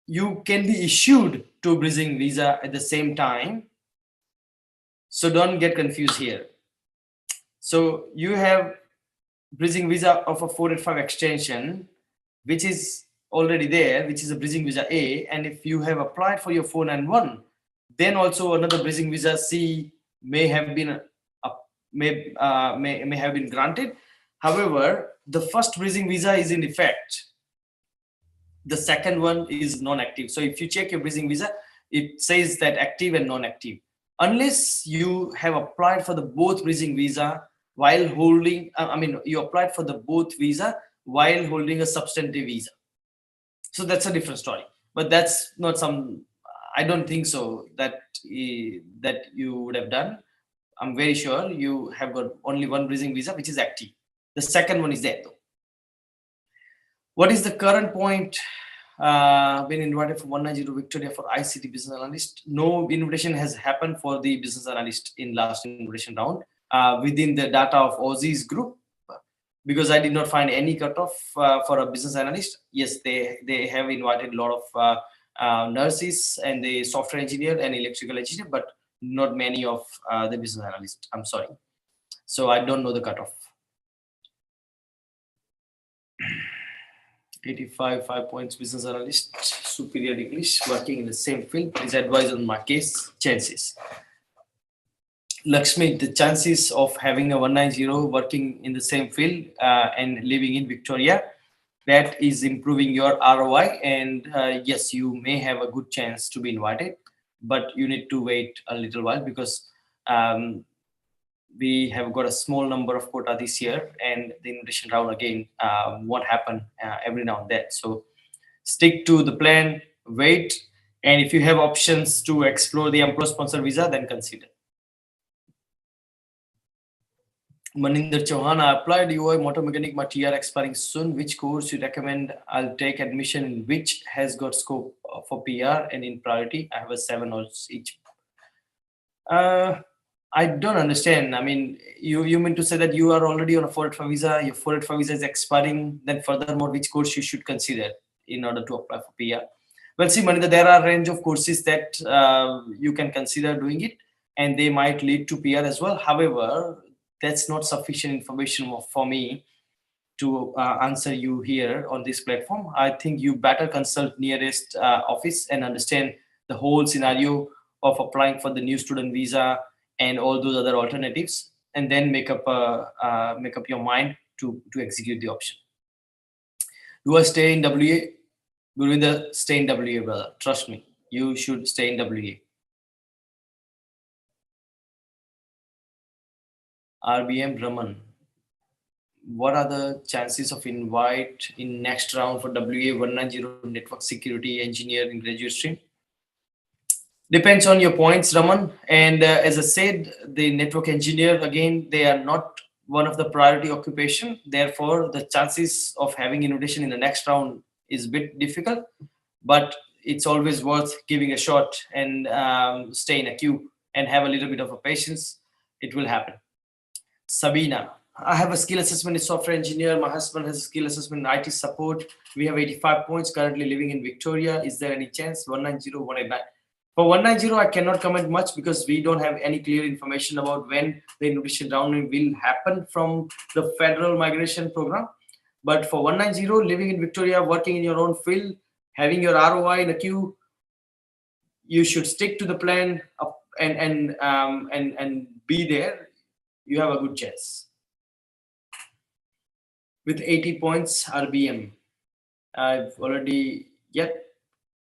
you can be issued two bridging visa at the same time. So don't get confused here. So you have bridging visa of a 485 extension, which is already there, which is a bridging visa A, and if you have applied for your 491, then also another bridging visa C may have been may have been granted. However, the first bridging visa is in effect. The second one is non-active. So if you check your bridging visa, it says that active and non-active. Unless you have applied for the both bridging visa while holding, you applied for the both visa while holding a substantive visa. So that's a different story. But that's not I don't think so that you would have done. I'm very sure you have got only one bridging visa, which is active. The second one is there though. What is the current point? Been invited for 190 Victoria for ICT business analyst. No invitation has happened for the business analyst in last invitation round within the data of Aussizz Group, because I did not find any cutoff for a business analyst. Yes, they have invited a lot of nurses and the software engineer and electrical engineer, but not many of the business analyst. I'm sorry. So I don't know the cutoff. 85 5 points business analyst, superior English, working in the same field. Please advise on my case chances. Lakshmi, the chances of having a 190 working in the same field and living in Victoria, that is improving your ROI. And yes, you may have a good chance to be invited, but you need to wait a little while because we have got a small number of quota this year, and the invitation round again won't happen every now and then. So stick to the plan, wait, and if you have options to explore the employer sponsor visa, then consider. Maninder Chauhan, I applied UI motor mechanic, my TR expiring soon. Which course you recommend? I'll take admission in which has got scope for PR and in priority. I have a 7 or each. I don't understand. I mean, you mean to say that you are already on a 485 visa, your 485 visa is expiring, then furthermore, which course you should consider in order to apply for PR? Well, see, Maninder, there are a range of courses that you can consider doing it, and they might lead to PR as well. However, that's not sufficient information for me to answer you here on this platform. I think you better consult nearest office and understand the whole scenario of applying for the new student visa and all those other alternatives, and then make up your mind to execute the option. Do I stay in WA? Gurvinder, stay in WA, brother. Trust me, you should stay in WA. RBM Raman, what are the chances of invite in next round for WA 190 network security engineer in graduate stream? Depends on your points, Raman. And as I said, the network engineer, again, they are not one of the priority occupation. Therefore, the chances of having invitation in the next round is a bit difficult, but it's always worth giving a shot and stay in a queue and have a little bit of a patience. It will happen. Sabina, I have a skill assessment in software engineer. My husband has a skill assessment in IT support. We have 85 points, currently living in Victoria. Is there any chance? 190, 189. For 190, I cannot comment much because we don't have any clear information about when the invitation round will happen from the federal migration program. But for 190, living in Victoria, working in your own field, having your ROI in a queue, you should stick to the plan and be there. You have a good chance. With 80 points, RBM. I've already,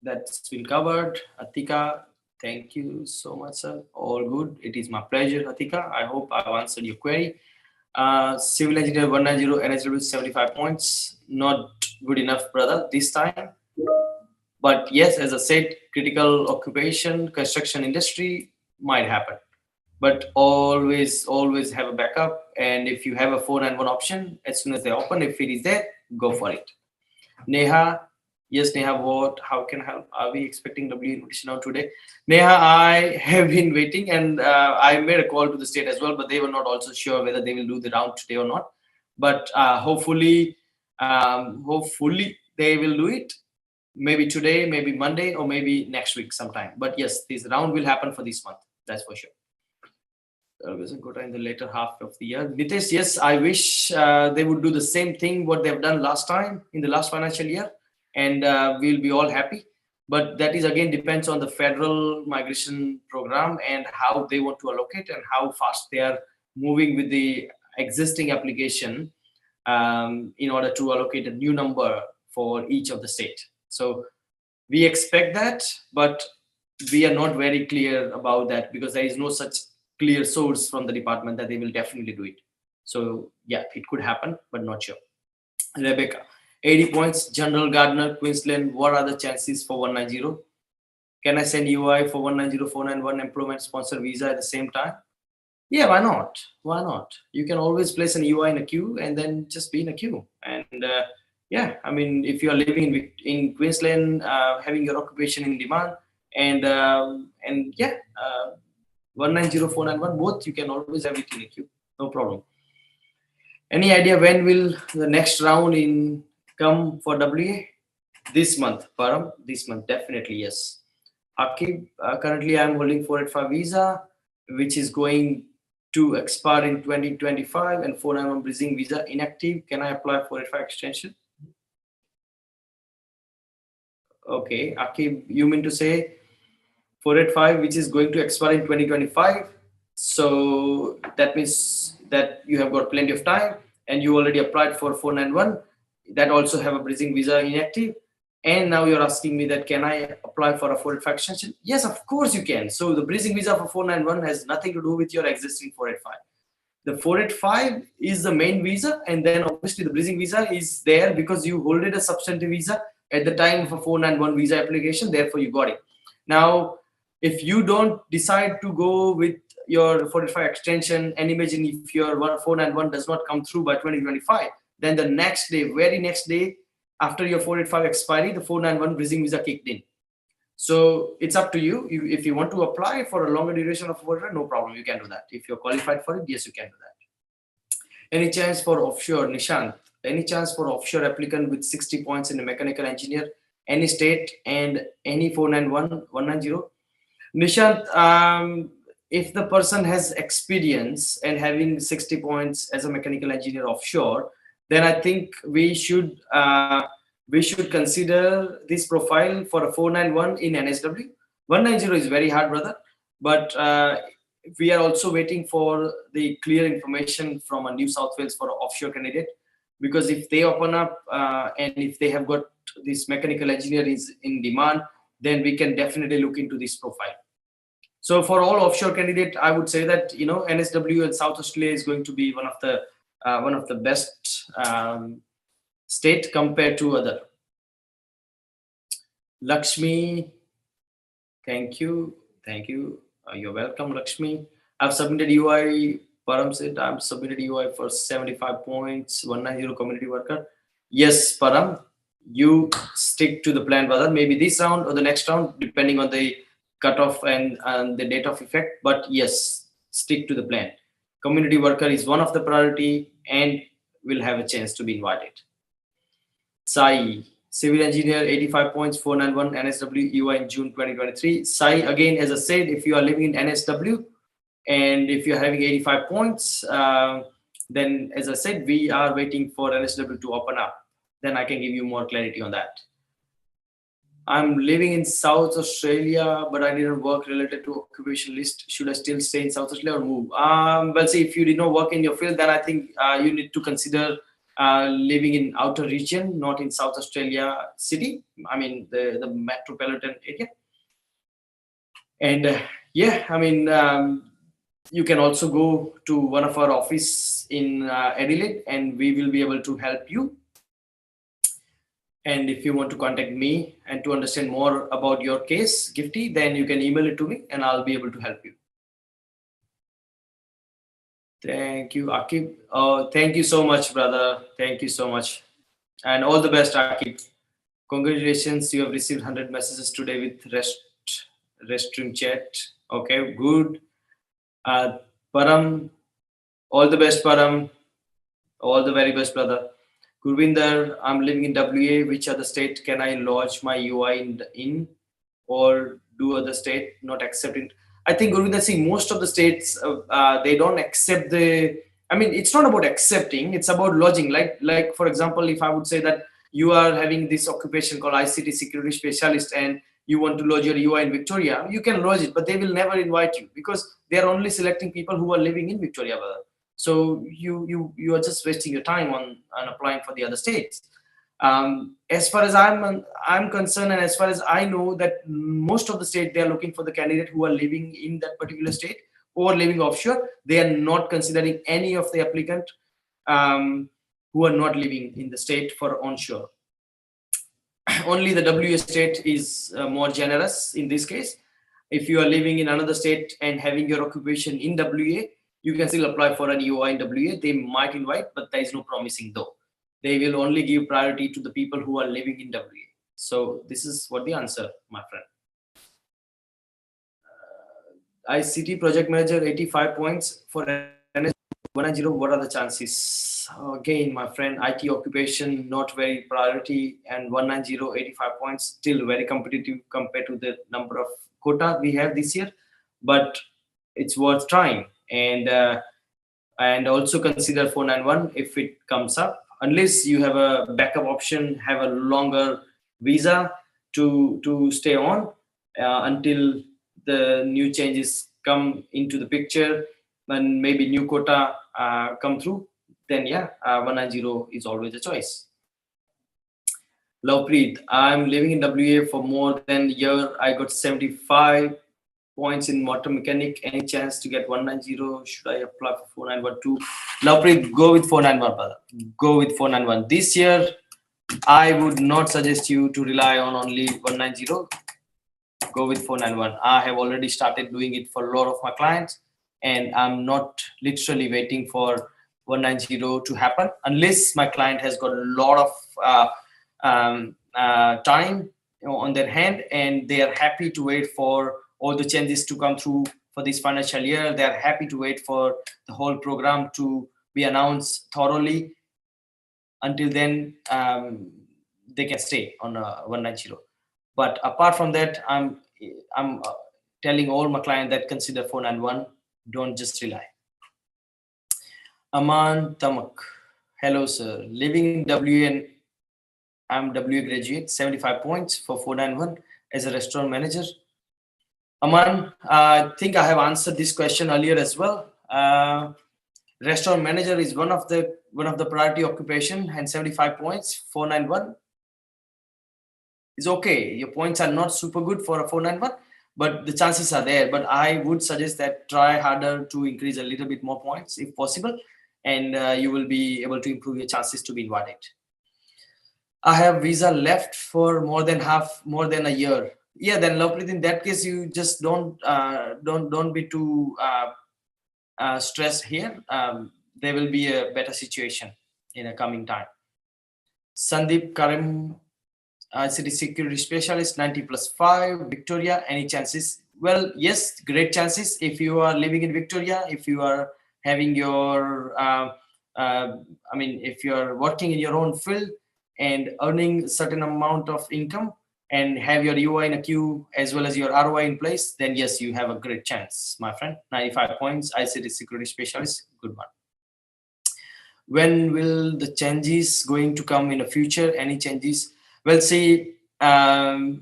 that's been covered. Atika, thank you so much, sir. All good. It is my pleasure, Atika. I hope I've answered your query. Civil engineer 190, NHW 75 points. Not good enough, brother, this time. But yes, as I said, critical occupation, construction industry might happen. But always have a backup. And if you have a 491 option, as soon as they open, if it is there, go for it. Neha, yes, Neha, what? How can I help? Are we expecting W invitation out today? Neha, I have been waiting, and I made a call to the state as well, but they were not also sure whether they will do the round today or not. But hopefully they will do it. Maybe today, maybe Monday, or maybe next week sometime. But yes, this round will happen for this month. That's for sure. Always a good in the later half of the year. Nitesh, yes, I wish they would do the same thing what they've done last time in the last financial year. and we'll be all happy. But that is again depends on the federal migration program and how they want to allocate and how fast they are moving with the existing application in order to allocate a new number for each of the state. So we expect that, but we are not very clear about that because there is no such clear source from the department that they will definitely do it. So yeah, it could happen, but not sure. Rebecca, 80 points. General Gardner, Queensland. What are the chances for 190? Can I send UI for 190-491 employment sponsor visa at the same time? Yeah, why not? Why not? You can always place an UI in a queue and then just be in a queue. And yeah, I mean, if you are living in Queensland, having your occupation in demand, and yeah, 190-491, both you can always have it in a queue. No problem. Any idea when will the next round in come for WA? This month, Param. This month, definitely yes. Akib, currently I'm holding 485 visa, which is going to expire in 2025, and 491 bridging visa inactive. Can I apply 485 extension? Okay, Akib, you mean to say 485, which is going to expire in 2025? So that means that you have got plenty of time, and you already applied for 491 that also have a bridging visa inactive, and now you're asking me that can I apply for a 485 extension? Yes, of course you can. So the bridging visa for 491 has nothing to do with your existing 485. The 485 is the main visa, and then obviously the bridging visa is there because you hold it a substantive visa at the time of a 491 visa application, therefore you got it. Now if you don't decide to go with your 485 extension, and imagine if your 491 does not come through by 2025, then the next day, very next day after your 485 expiry, the 491 bridging visa kicked in. So it's up to you. If you want to apply for a longer duration of 485, no problem, you can do that. If you're qualified for it, yes, you can do that. Any chance for offshore, Nishant? Any chance for offshore applicant with 60 points in a mechanical engineer, any state and any 491, 190? Nishant, if the person has experience and having 60 points as a mechanical engineer offshore, then I think we should consider this profile for a 491 in NSW. 190 is very hard, brother, but we are also waiting for the clear information from a New South Wales for an offshore candidate, because if they open up and if they have got this mechanical engineer is in demand, then we can definitely look into this profile. So for all offshore candidate, I would say that NSW and South Australia is going to be one of the best state compared to other. Lakshmi, thank you. You're welcome, Lakshmi. I've submitted UI. Param said I've submitted UI for 75 points. 190 community worker. Yes, Param, you stick to the plan, brother. Maybe this round or the next round, depending on the cutoff and the date of effect. But yes, stick to the plan. Community worker is one of the priority and will have a chance to be invited. Sai, civil engineer, 85 points, 491 NSW UI in June 2023. Sai, again, as I said, if you are living in NSW and if you're having 85 points, then as I said, we are waiting for NSW to open up. Then I can give you more clarity on that. I'm living in South Australia, but I didn't work related to occupation list. Should I still stay in South Australia or move? Well, see, if you did not work in your field, then I think you need to consider living in outer region, not in South Australia city. I mean, the metropolitan area. And yeah, I mean, you can also go to one of our office in Adelaide, and we will be able to help you. And if you want to contact me and to understand more about your case, Gifty, then you can email it to me and I'll be able to help you. Thank you, Akib. Oh, thank you so much, brother. Thank you so much. And all the best, Akib. Congratulations, you have received 100 messages today with restream chat. Okay, good. Param, all the best, Param. All the very best, brother. Gurvinder, I'm living in WA. Which other state can I lodge my UI in, or do other state not accepting? I think, Gurvinder, see, most of the states, they don't accept the, I mean, it's not about accepting, it's about lodging. Like for example, if I would say that you are having this occupation called ICT security specialist and you want to lodge your UI in Victoria, you can lodge it, but they will never invite you because they are only selecting people who are living in Victoria. So you are just wasting your time on applying for the other states. As far as I'm concerned, and as far as I know, that most of the state, they are looking for the candidate who are living in that particular state or living offshore. They are not considering any of the applicant who are not living in the state for onshore. Only the WA state is more generous in this case. If you are living in another state and having your occupation in WA, you can still apply for an UI in WA. They might invite, but there is no promising though. They will only give priority to the people who are living in WA. So this is what the answer, my friend. ICT project manager, 85 points for 190. What are the chances? Again, my friend, IT occupation not very priority, and 190, 85 points, still very competitive compared to the number of quota we have this year, but it's worth trying. And also consider 491 if it comes up, unless you have a backup option, have a longer visa to stay on until the new changes come into the picture and maybe new quota come through. Then yeah, 190 is always a choice. Lovepreet, I'm living in WA for more than a year. I got 75 points in motor mechanic. Any chance to get 190? Should I apply for 491 too? Lovepreet, go with 491, brother. Go with 491. This year, I would not suggest you to rely on only 190. Go with 491. I have already started doing it for a lot of my clients, and I'm not literally waiting for 190 to happen unless my client has got a lot of time on their hand and they are happy to wait for all the changes to come through for this financial year. They are happy to wait for the whole program to be announced thoroughly. Until then, they can stay on 190. But apart from that, I'm telling all my clients that consider 491. Don't just rely. Aman Tamak, hello sir. Living in WA and I'm WA graduate. 75 points for 491 as a restaurant manager. Aman, I think I have answered this question earlier as well. Restaurant manager is one of the priority occupation, and 75 points, 491 is okay. Your points are not super good for a 491, but the chances are there. But I would suggest that try harder to increase a little bit more points if possible, and you will be able to improve your chances to be invited. I have visa left for more than a year. Yeah, then lovely. In that case, you just don't be too stressed here. There will be a better situation in a coming time. Sandeep Karim, city security specialist, 90+5, Victoria. Any chances? Well, yes, great chances. If you are living in Victoria, if you are having your, if you are working in your own field and earning a certain amount of income and have your UI in a queue as well as your ROI in place, then yes, you have a great chance, my friend. 95 points, ICT security specialist, good one. When will the changes going to come in the future? Any changes? Well, see, my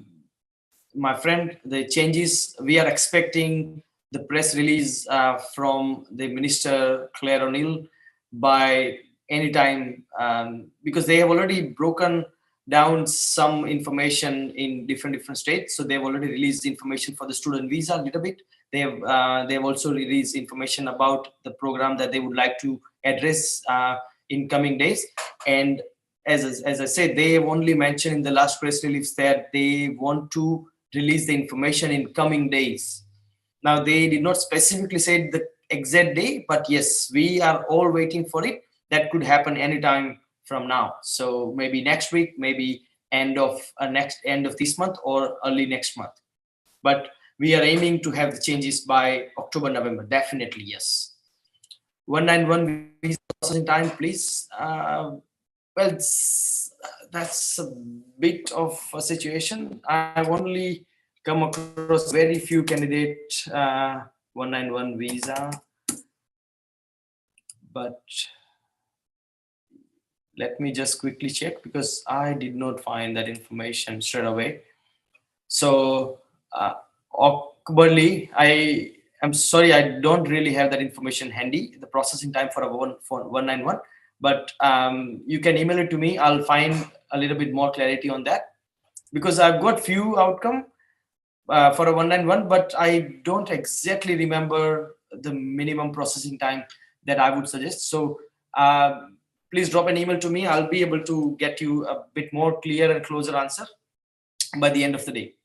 friend, the changes, we are expecting the press release from the Minister Claire O'Neill by any time, because they have already broken down some information in different states. So they've already released information for the student visa a little bit. They have also released information about the program that they would like to address in coming days. And as I said, they have only mentioned in the last press release that they want to release the information in coming days. Now, they did not specifically say the exact day, but yes, we are all waiting for it. That could happen anytime from now. So maybe next week, maybe end of this month or early next month. But we are aiming to have the changes by October, November. Definitely, yes. 191 visa processing time, please. Well, that's a bit of a situation. I've only come across very few candidates 191 visa, but Let me just quickly check because I did not find that information straight away. So awkwardly, I'm sorry, I don't really have that information handy, the processing time for a 191, but you can email it to me. I'll find a little bit more clarity on that, because I've got few outcome for a 191, but I don't exactly remember the minimum processing time that I would suggest. So please drop an email to me. I'll be able to get you a bit more clear and closer answer by the end of the day.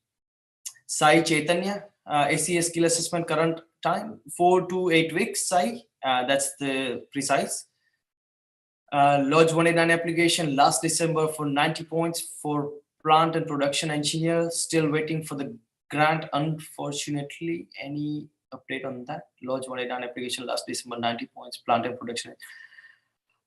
Sai Chaitanya, ACS skill assessment current time 4 to 8 weeks. Sai, that's the precise. Lodge 189 application last December for 90 points for plant and production engineer. Still waiting for the grant, unfortunately. Any update on that? Lodge 189 application last December, 90 points, plant and production.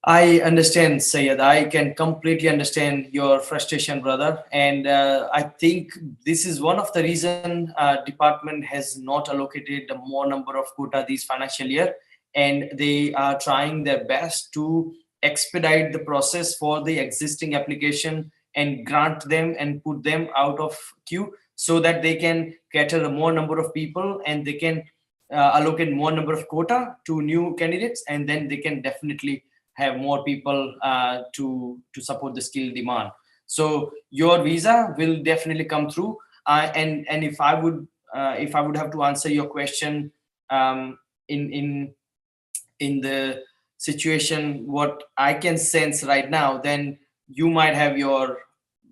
I understand, Sayed. I can completely understand your frustration, brother. And I think this is one of the reason department has not allocated a more number of quota this financial year, and they are trying their best to expedite the process for the existing application and grant them and put them out of queue, so that they can cater a more number of people and they can allocate more number of quota to new candidates, and then they can definitely have more people to support the skill demand. So your visa will definitely come through. And if I would have to answer your question in the situation what I can sense right now, then you might have your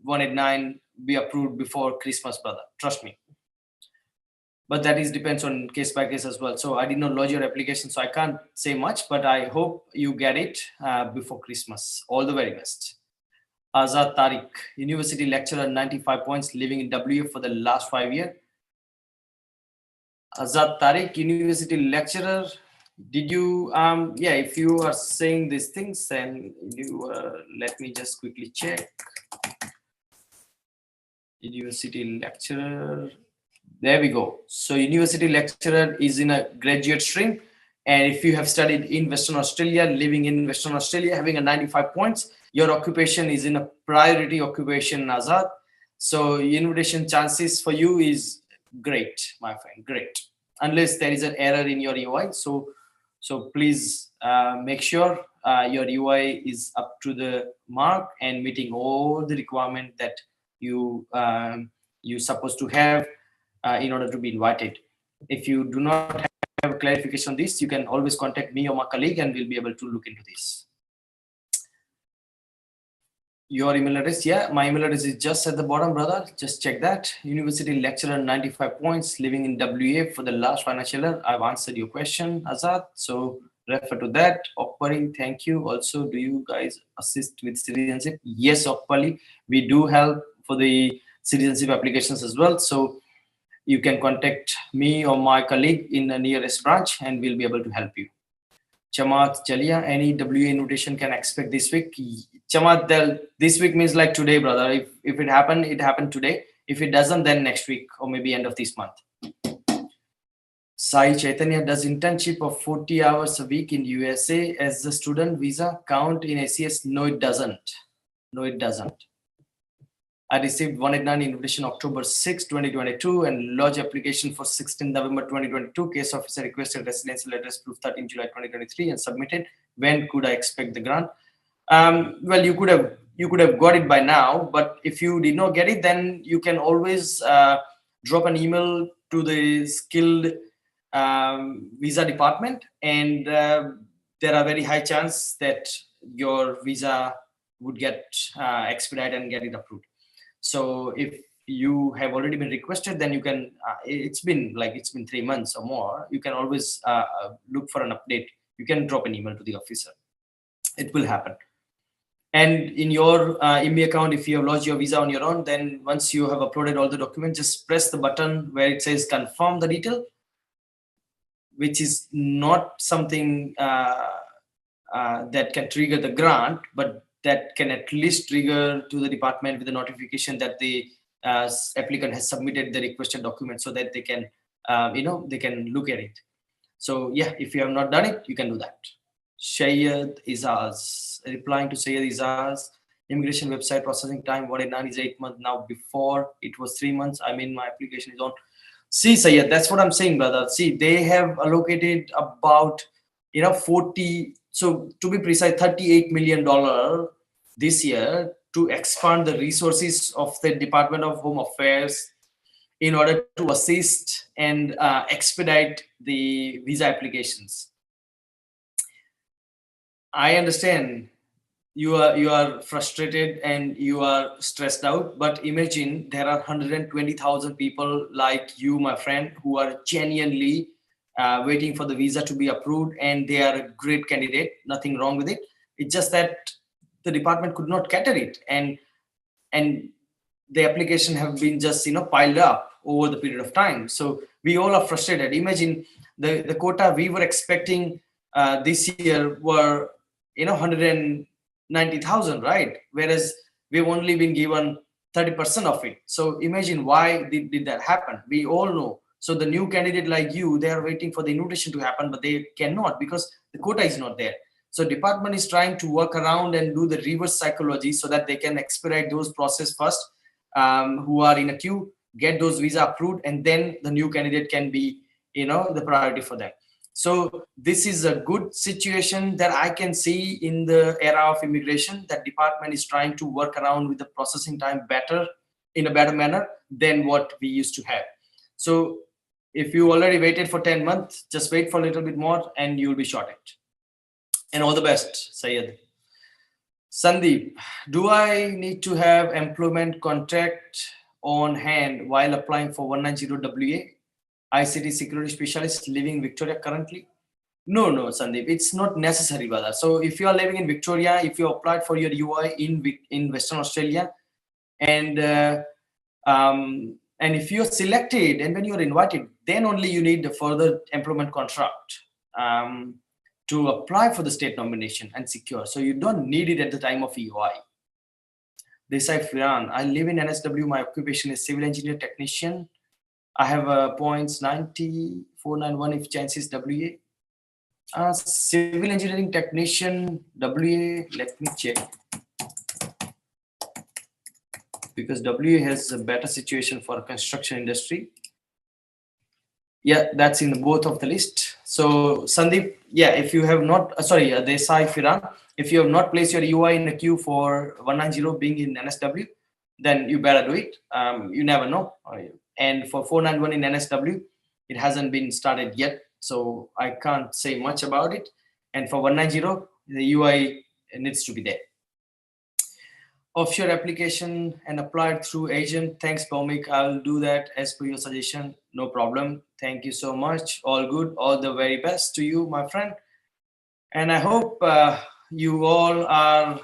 189 be approved before Christmas, brother. Trust me. But that is depends on case by case as well. So I did not lodge your application, so I can't say much, but I hope you get it before Christmas. All the very best. Azad Tariq, university lecturer, 95 points, living in WA for the last 5 years. Azad Tariq, university lecturer. Did you, yeah, if you are saying these things, then you, let me just quickly check. University lecturer. There we go. So university lecturer is in a graduate stream. And if you have studied in Western Australia, living in Western Australia, having a 95 points, your occupation is in a priority occupation, Azad. So invitation chances for you is great, my friend, great. Unless there is an error in your UI. So please make sure your UI is up to the mark and meeting all the requirement that you're supposed to have in order to be invited. If you do not have clarification on this, you can always contact me or my colleague and we'll be able to look into this. Your email address, yeah, my email address is just at the bottom, brother. Just check that. University lecturer, 95 points, living in WA for the last financial year. I've answered your question, Azad. So refer to that. Okpali, thank you. Also, do you guys assist with citizenship? Yes, Okpali, we do help for the citizenship applications as well. So you can contact me or my colleague in the nearest branch and we'll be able to help you. Chamath Chalia, any WA invitation can expect this week? Chamath, this week means like today, brother. If it happened today. If it doesn't, then next week or maybe end of this month. Sai Chaitanya, does internship of 40 hours a week in USA as a student visa count in ACS? No, it doesn't. No, it doesn't. I received 189 invitation October 6, 2022 and lodge application for 16 November 2022. Case officer requested residential address proof 13 July 2023 and submitted. When could I expect the grant? Well, you could have got it by now, but if you did not get it, then you can always drop an email to the skilled visa department, and there are very high chance that your visa would get expedited and get it approved. So if you have already been requested, then you can, it's been 3 months or more, you can always look for an update. You can drop an email to the officer. It will happen. And in your IME account, if you have lodged your visa on your own, then once you have uploaded all the documents, just press the button where it says confirm the detail, which is not something that can trigger the grant, but that can at least trigger to the department with a notification that the applicant has submitted the requested document, so that they can, they can look at it. So yeah, if you have not done it, you can do that. Shayad Isaz, replying to Sayyid Izaz. Immigration website processing time 189 is 8 months now. Before it was 3 months. I mean, my application is on. See, Sayyid, that's what I'm saying, brother. See, they have allocated about 40. So to be precise, $38 million this year to expand the resources of the Department of Home Affairs in order to assist and expedite the visa applications. I understand you are frustrated and you are stressed out, but imagine there are 120,000 people like you, my friend, who are genuinely waiting for the visa to be approved, and they are a great candidate. Nothing wrong with it. It's just that the department could not cater it, and the application have been just piled up over the period of time. So we all are frustrated. Imagine the quota we were expecting this year were 190,000, right? Whereas we've only been given 30% of it. So imagine why did that happen? We all know. So the new candidate like you, they are waiting for the invitation to happen, but they cannot because the quota is not there. So department is trying to work around and do the reverse psychology so that they can expedite those process first, who are in a queue, get those visa approved, and then the new candidate can be the priority for them. So this is a good situation that I can see in the era of immigration, that department is trying to work around with the processing time in a better manner than what we used to have. So if you already waited for 10 months, just wait for a little bit more and you'll be shorted. And all the best, Syed. Sandeep, do I need to have employment contract on hand while applying for 190WA? ICT security specialist living in Victoria currently? No, Sandeep, it's not necessary, brother. So if you are living in Victoria, if you applied for your UI in Western Australia, and if you're selected and when you're invited, then only you need the further employment contract to apply for the state nomination and secure. So you don't need it at the time of EY. Desai Firan, I live in NSW. My occupation is civil engineer technician. I have points 9491 if chance is WA. Civil engineering technician WA, let me check. Because WA has a better situation for construction industry. Yeah, that's in both of the list. So Sandeep, yeah, if you have not, Desai Firan, if you have not placed your UI in the queue for 190 being in NSW, then you better do it. You never know. And for 491 in NSW, it hasn't been started yet, so I can't say much about it. And for 190, the UI needs to be there. Offshore application and applied through agent. Thanks, Bhaumik. I'll do that as per your suggestion. No problem. Thank you so much. All good. All the very best to you, my friend. And I hope you all are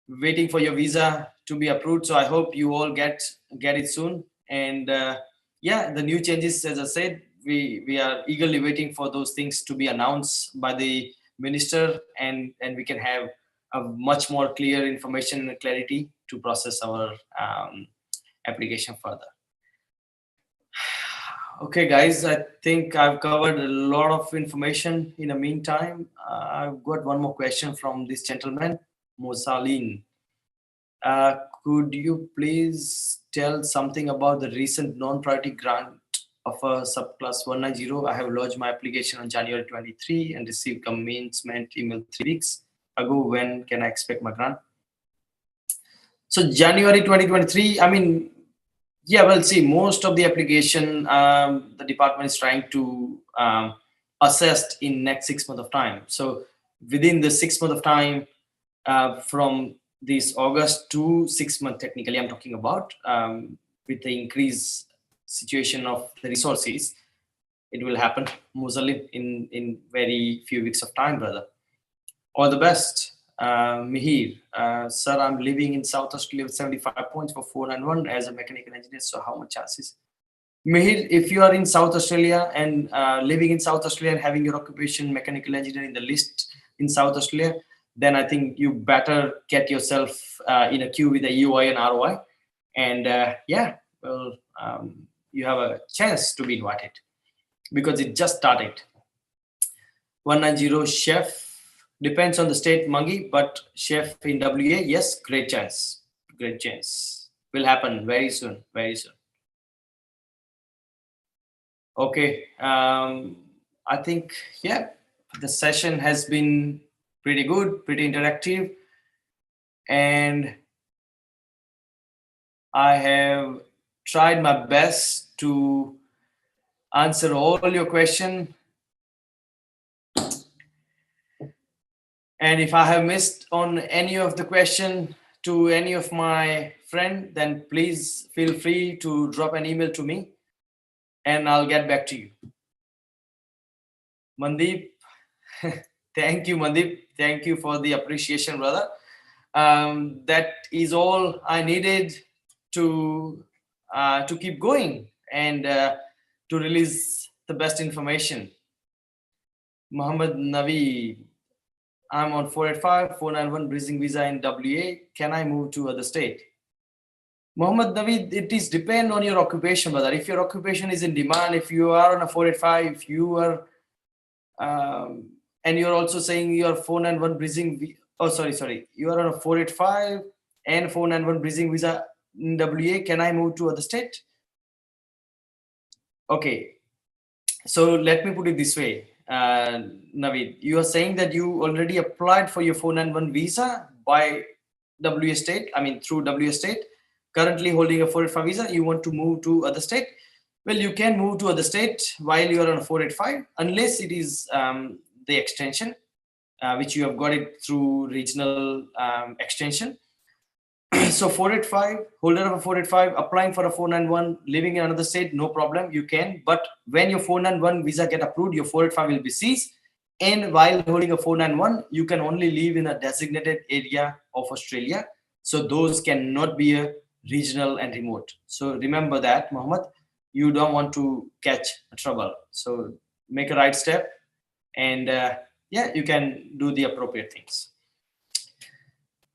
waiting for your visa to be approved. So I hope you all get it soon. And yeah, the new changes, as I said, we are eagerly waiting for those things to be announced by the minister, and we can have a much more clear information and clarity to process our application further. Okay, guys, I think I've covered a lot of information. In the meantime, I've got one more question from this gentleman, Mosalin. Could you please tell something about the recent non-priority grant of a subclass 190? I have lodged my application on January 23 and received commencement email 3 weeks ago. When can I expect my grant? So January 2023, I mean, yeah, well, see, most of the application, the department is trying to assess in next 6 months of time. So within the 6 months of time, from this August to 6 months, technically I'm talking about, with the increased situation of the resources, it will happen mostly in very few weeks of time, brother. All the best. Mihir, sir, I'm living in South Australia with 75 points for 491 as a mechanical engineer. So how much chances? Mihir, if you are in South Australia and living in South Australia and having your occupation mechanical engineer in the list in South Australia, then I think you better get yourself in a queue with a UI and ROI. And yeah, well, you have a chance to be invited because it just started. 190 chef. Depends on the state, Mangi, but chef in WA, yes, great chance. Great chance. Will happen very soon. Very soon. Okay. I think, yeah, the session has been pretty good, pretty interactive. And I have tried my best to answer all your questions. And if I have missed on any of the question to any of my friend, then please feel free to drop an email to me and I'll get back to you. Mandeep, thank you, Mandeep. Thank you for the appreciation, brother. That is all I needed to keep going and to release the best information. Muhammad Navi, I'm on 485, 491 breathing visa in WA. Can I move to other state? Muhammad Navi, it is depend on your occupation, brother. If your occupation is in demand, if you are on a 485, if you are, and you're also saying you're 491 breathing, sorry, you are on a 485 and 491 breathing visa in WA. Can I move to other state? Okay, so let me put it this way. Naveed, you are saying that you already applied for your 491 visa by WA state, I mean through WA state, currently holding a 485 visa, you want to move to other state. Well, you can move to other state while you are on a 485 unless it is the extension, which you have got it through regional extension. So 485, holder of a 485, applying for a 491, living in another state, no problem, you can. But when your 491 visa get approved, your 485 will be seized. And while holding a 491, you can only live in a designated area of Australia. So those cannot be a regional and remote. So remember that, Mohammed, you don't want to catch trouble. So make a right step and yeah, you can do the appropriate things.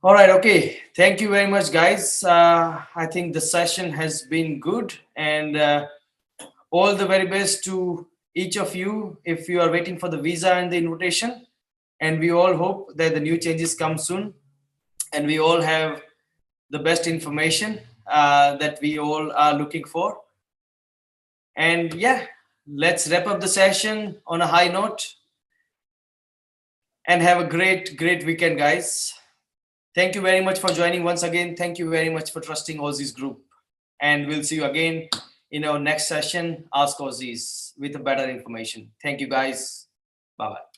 All right. Okay. Thank you very much, guys. I think the session has been good and all the very best to each of you if you are waiting for the visa and the invitation. And we all hope that the new changes come soon and we all have the best information that we all are looking for. And yeah, let's wrap up the session on a high note and have a great weekend, guys. Thank you very much for joining once again. Thank you very much for trusting Aussizz Group. And we'll see you again in our next session, Ask Aussizz, with better information. Thank you, guys. Bye-bye.